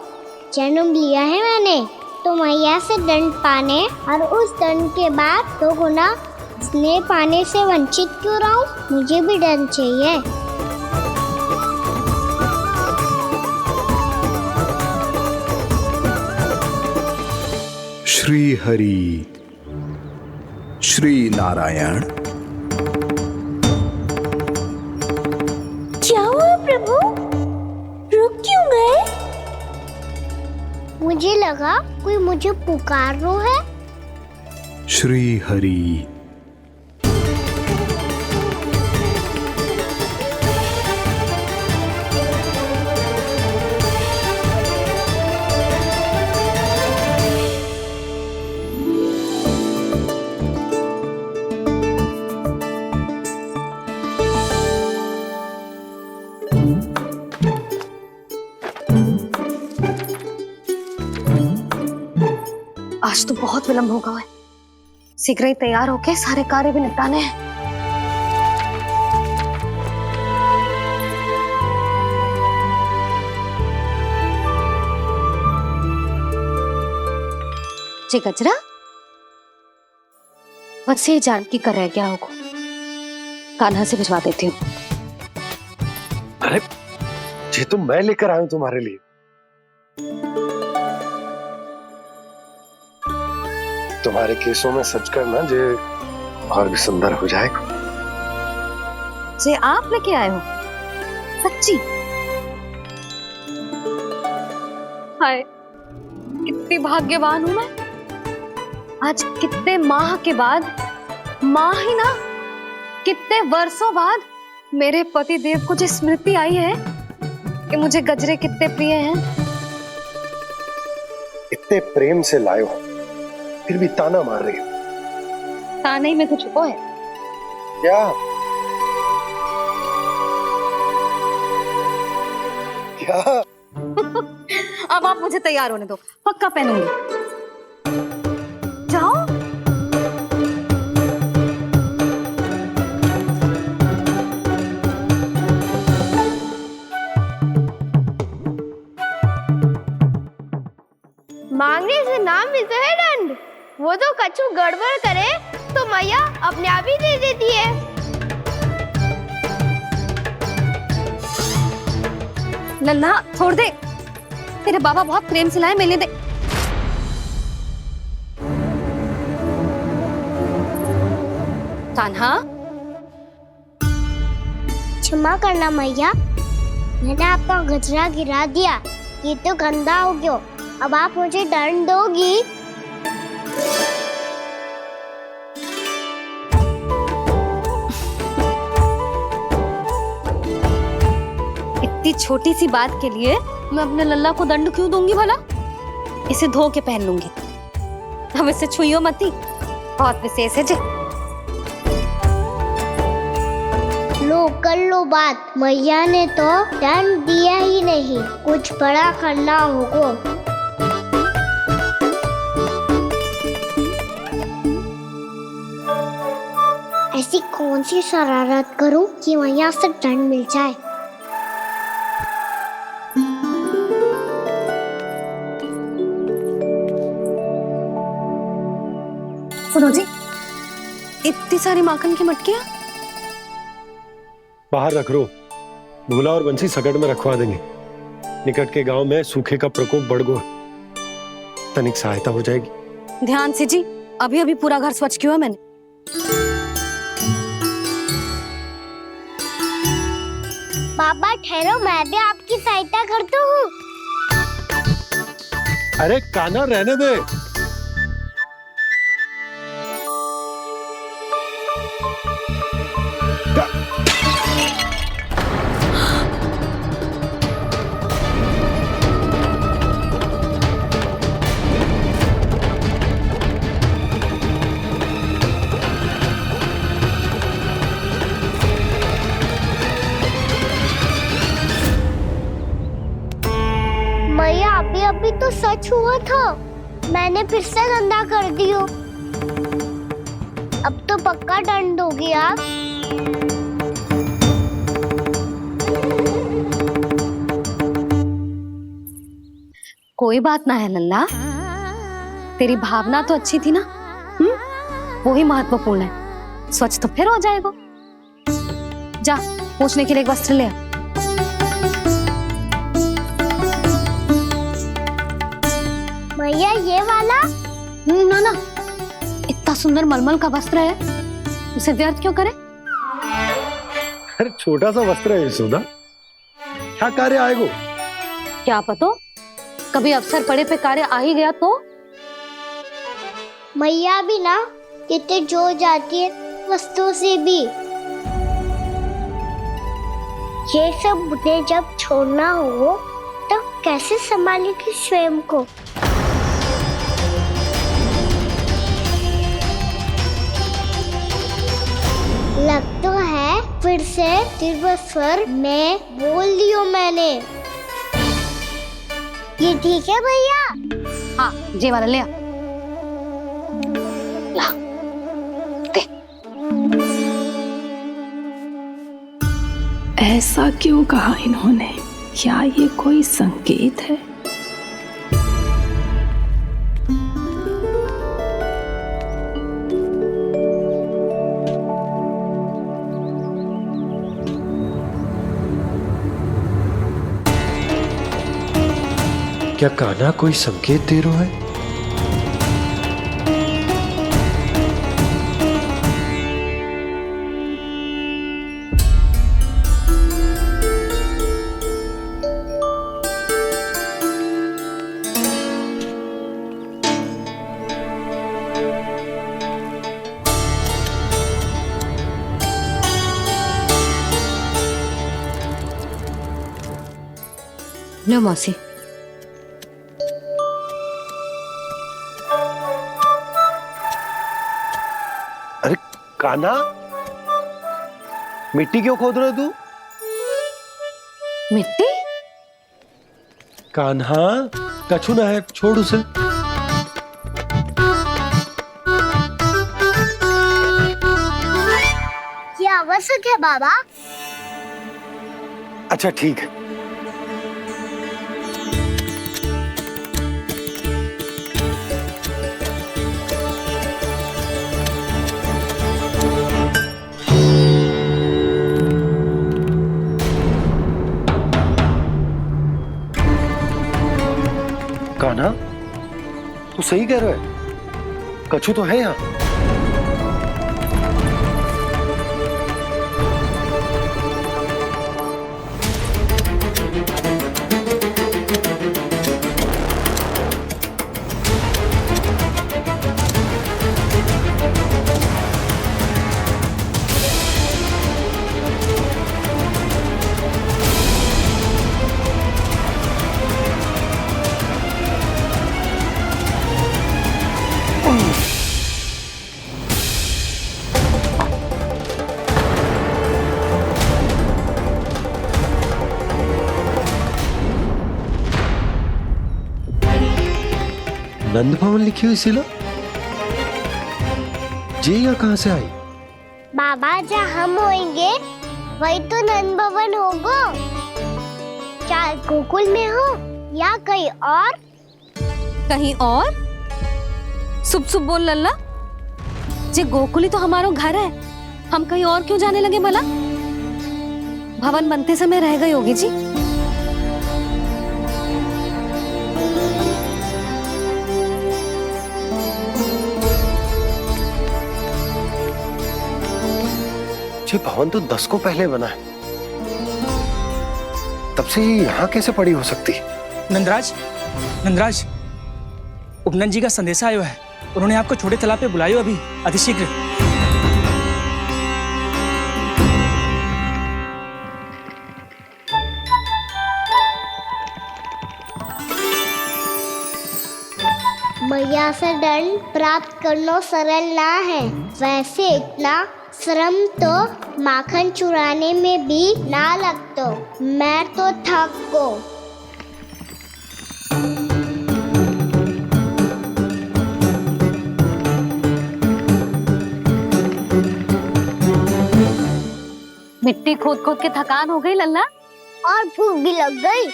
जन्म लिया है मैंने। तो मैया से दंड पाने और उस दंड के बाद 2 गुना स्नेह पाने से वंचित क्यों रहूं? मुझे भी दंड चाहिए। श्री हरि, श्री नारायण। क्या हुआ प्रभु? रुक क्यों गए? मुझे लगा कोई मुझे पुकार रहा है। श्री हरि। आज तो बहुत विलंब होगा है। शीघ्र ही तैयार होके सारे कार्य भी निपटाने हैं। जी गजरा, बस ये जान की कर रह गया होगा। कान्हा से भिजवा देती हूँ। अरे ये तो मैं लेकर आया हूं तुम्हारे लिए। तुम्हारे केसों में सच करना जे और भी सुंदर हो जाएगा। जे आप लेके आए हो? सच्ची? हाय, कितनी भाग्यवान हूं मैं। आज कितने माह के बाद, माह ही ना, कितने वर्षों बाद मेरे पति देव को जो स्मृति आई है कि मुझे गजरे कितने प्रिय हैं। इतने प्रेम से लाए हो, फिर भी ताना मार रही हो। ताने में कुछ छुपो है क्या? क्या? अब आप मुझे तैयार होने दो, पक्का पहनूंगी। जाओ। मांगने से ना मिलता है दंड। वो तो कछु गड़बड़ करे तो मैया अपने आप ही दे देती है। लल्ला छोड़ दे, तेरे बाबा बहुत प्रेम से लाए, मिलने दे। कान्हा, क्षमा करना मैया, मैंने आपका गजरा गिरा दिया। ये तो गंदा हो गया। अब आप मुझे दंड दोगी? इतनी छोटी सी बात के लिए मैं अपने लल्ला को दंड क्यों दूंगी भला? इसे धो के पहन लूंगी। अब इसे छुइयो मती, बहुत विशेष है जी। लो कर लो बात, मैया ने तो दंड दिया ही नहीं, कुछ बड़ा करना होगा। ऐसी कौन सी शरारत करूं कि मैया से दंड मिल जाए? सुनो जी, इतनी सारी माखन की मटकियां बाहर रख रो, भूला और बंसी सकट में रखवा देंगे। निकट के गांव में सूखे का प्रकोप बढ़ गया, तनिक सहायता हो जाएगी। ध्यान से जी, अभी अभी पूरा घर स्वच्छ किया मैंने। पापा ठहरो, मैं भी आपकी सहायता करता हूँ। अरे कान्हा रहने दे। मैया अभी तो सच हुआ था, मैंने फिर से गंदा कर दियो। अब तो पक्का दंड दोगी आप। कोई बात ना है लल्ला, तेरी भावना तो अच्छी थी ना, वही महत्वपूर्ण है। स्वच्छ तो फिर हो जाएगा। जा पोंछने के लिए एक वस्त्र ले आ। भैया ये वाला? ना ना, इतना सुंदर मलमल का वस्त्र है, उसे व्यर्थ क्यों करे? अरे छोटा सा वस्त्र है यशोदा, क्या कार्य आएगा? क्या पता, कभी अवसर पड़े पे कार्य आ ही गया तो। मैया भी ना कितने जो जाती है वस्तुओं से भी। ये सब मुझे जब छोड़ना हो तो कैसे संभालेगी स्वयं को? लग तो है फिर से तीव्र स्वर में बोल दियो मैंने। ये ठीक है भैया? हाँ, ये वाला ले आ। ला, दे। ऐसा क्यों कहा इन्होंने? क्या ये कोई संकेत है? क्या कान्हा कोई संकेत दे रहा है? लो मौसी। अरे कान्हा, मिट्टी क्यों खोद रहे तू? मिट्टी? कान्हा, कछु ना है, छोड़ उसे। ये आवश्यक है बाबा। अच्छा ठीक है। कान्हा, तू सही कह रहा है, कछु तो है यहाँ। नंद भवन लिखी हुई सिला, ये यहाँ कहाँ से आई? बाबा जहाँ हम होंगे वही तो नंद भवन होगा। चाहे गोकुल में हो या कहीं और। कहीं और? सुब सुब बोल लल्ला, जे गोकुली तो हमारो घर है, हम कहीं और क्यों जाने लगे भला? भवन बनते समय रह गई होगी जी। ये भवन तो 10 को पहले बना है, तब से ये यहाँ कैसे पड़ी हो सकती? नंदराज, नंदराज, उपनंद जी का संदेशा आयो है। उन्होंने आपको छोटे तालाब पे बुलायो अभी, अतिशीघ्र। मैया से दंड प्राप्त करना सरल ना है, वैसे इतना श्रम तो माखन चुराने में भी ना लगतो। मैं तो थक गो। मिट्टी खोद खोद के थकान हो गई लल्ला, और भूख भी लग गई।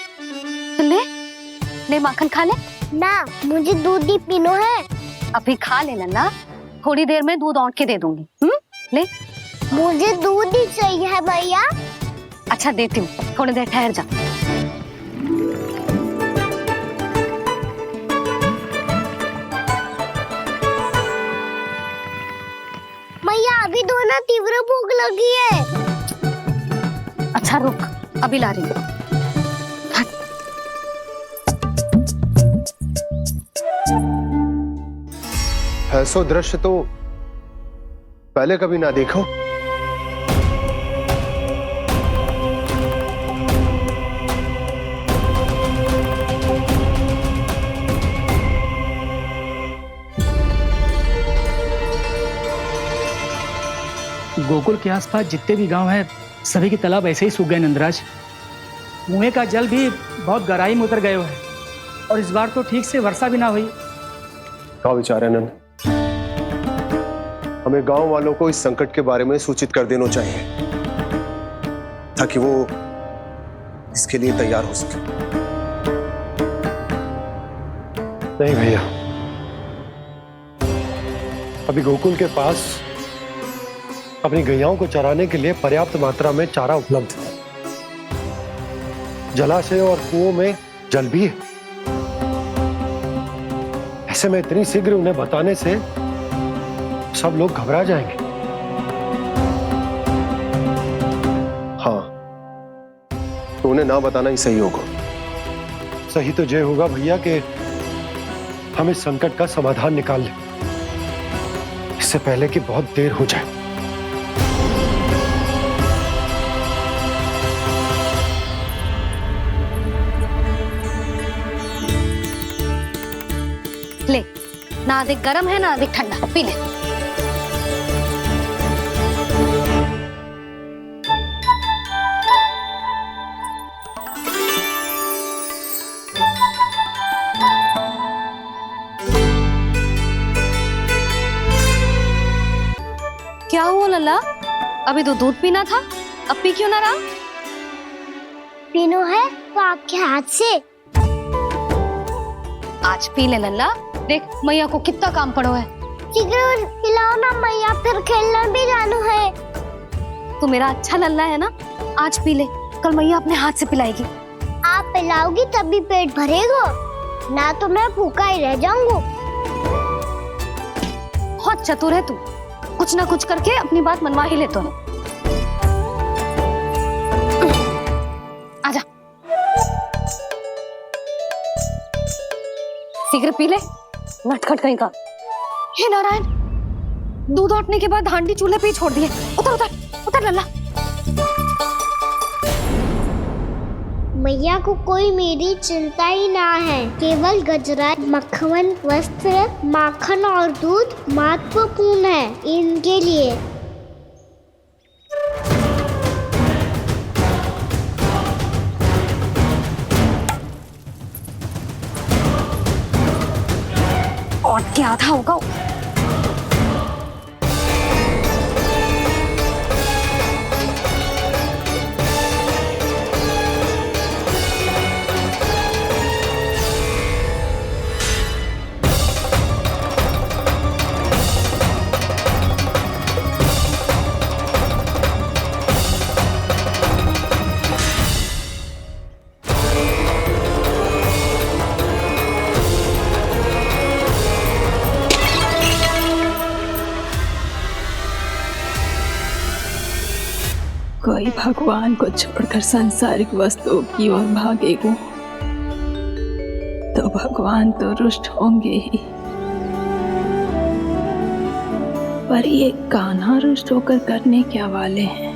तो ले माखन खा ले। ना, मुझे दूध ही पीनो है। अभी खा ले लल्ला, थोड़ी देर में दूध औंट के दे दूंगी। ले। मुझे दूध ही चाहिए है भैया। अच्छा देती हूँ, थोड़ी देर ठहर जा। मैया अभी तो ना तीव्र भूख लगी है। अच्छा रुक, अभी ला रही हूँ। ऐसा दृश्य तो पहले कभी ना देखो। गोकुल के आसपास जितने भी गांव हैं, सभी के तालाब ऐसे ही सूख गए नंदराज। कुएं का जल भी बहुत गहराई में उतर गए है, और इस बार तो ठीक से वर्षा भी ना हुई। क्या विचार है नंद? हमें गांव वालों को इस संकट के बारे में सूचित कर देना चाहिए, ताकि वो इसके लिए तैयार हो सके। नहीं भैया, अभी गोकुल के पास अपनी गैयाओं को चराने के लिए पर्याप्त मात्रा में चारा उपलब्ध है। जलाशय और कुओं में जल भी है। ऐसे में इतनी शीघ्र उन्हें बताने से सब लोग घबरा जाएंगे। हाँ, तो उन्हें ना बताना ही सही होगा। सही तो ये होगा भैया कि हम इस संकट का समाधान निकाल लें, इससे पहले कि बहुत देर हो जाए। ले, ना अधिक गर्म है ना अधिक ठंडा, पी ले। क्या हुआ लल्ला? अभी तो दूध पीना था, अब पी क्यों ना रहा? पीनो है तो आपके हाथ से। आज पी ले लल्ला, देख मैया को कितना काम पड़ो है। शीघ्र पिलाओ ना मैया, फिर खेलने भी जाना है। तू मेरा अच्छा लल्ला है ना, आज पी ले, कल मैया अपने हाथ से पिलाएगी। आप पिलाओगी तभी पेट भरेगा, ना तो मैं भूखा ही रह जाऊंगा। बहुत चतुर है तू, कुछ ना कुछ करके अपनी बात मनवा ही लेता है। आजा, शीघ्र पी ले, नटखट कहीं का। हे नारायण, दूध औटने के बाद हांडी चूल्हे पे ही छोड़ दिए। उतर उतर उतर लल्ला। मैया को कोई मेरी चिंता ही ना है, केवल गजरा, मक्खन, वस्त्र, माखन और दूध महत्वपूर्ण है इनके लिए। और क्या था होगा? कोई भगवान को छोड़कर सांसारिक वस्तुओं की ओर भागेगा तो भगवान तो रुष्ट होंगे ही, पर ये कान्हा रुष्ट होकर करने क्या वाले हैं?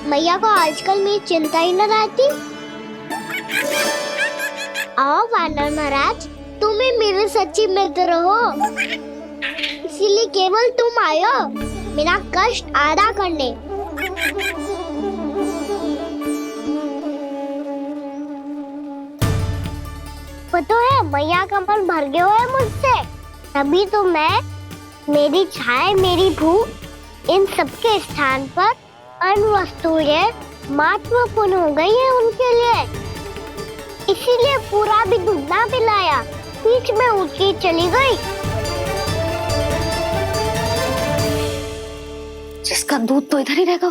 मैया को आजकल मेरी चिंता ही न रहती। आओ वानर महाराज, तुम ही मेरे सच्ची मित्र हो, इसीलिए केवल तुम आयो मेरा कष्ट आधा करने। पता है मैया का मन भर गया है मुझसे, तभी तो मैं, मेरी छाया, मेरी भूख, इन सबके स्थान पर अन्य वस्तुएं महत्वपूर्ण हो गई है उनके लिए। इसीलिए पूरा भी दूध ना पिलाया, बीच में उठ के चली गई। जिसका दूध तो इधर ही रहेगा।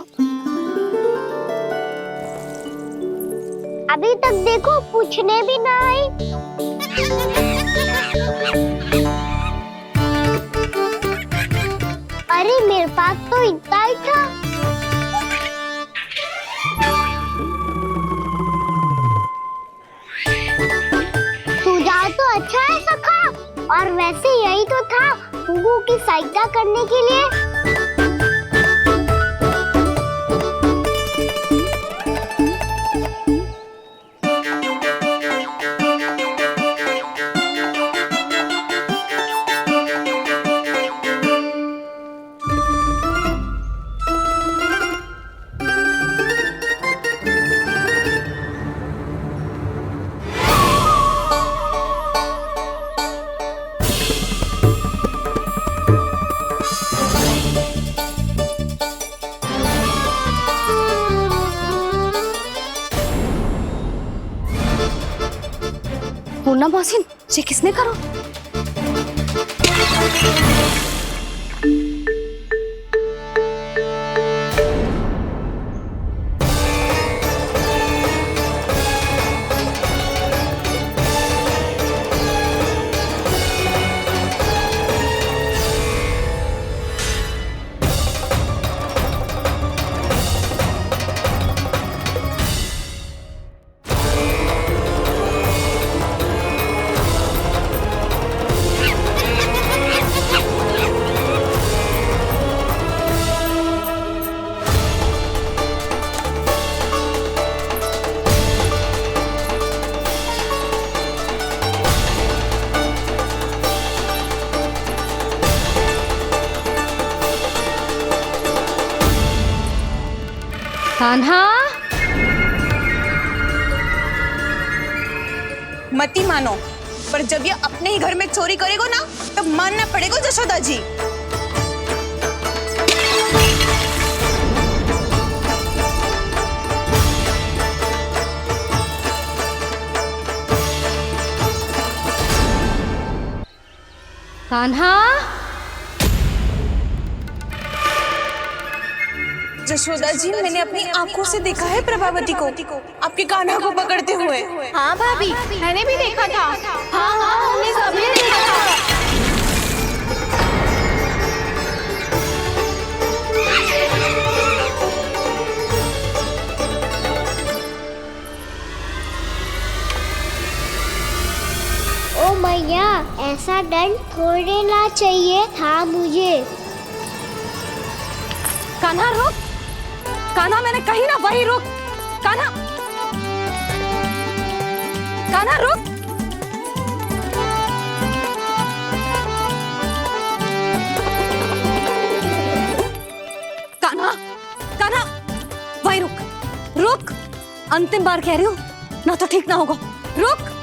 अभी तक देखो पूछने भी ना आई। अरे मेरे पास तो इतना ही था। सुझाव तो अच्छा है सखा, और वैसे यही तो था गुगु की सहायता करने के लिए। पूर्णा मौसी, ये किसने करो? कान्हा, मती मानो, पर जब ये अपने ही घर में चोरी करेगो ना, तब मानना पड़ेगा जशोदा जी। कान्हा, जशोदा जी, मैंने अपनी आंखों से देखा है प्रभावती को आपके कान्हा को पकड़ते हुए। हाँ भाभी, मैंने भी देखा था। हाँ हाँ, हमने सबने देखा था। ओ मैया, ऐसा दंड थोड़े ना चाहिए था मुझे। कान्हा रुक, कान्हा, मैंने कही ना वही रुक। कान्हा, कान्हा रुक। कान्हा, कान्हा, वही रुक, रुक। अंतिम बार कह रही हूँ, ना तो ठीक ना होगा। रुक।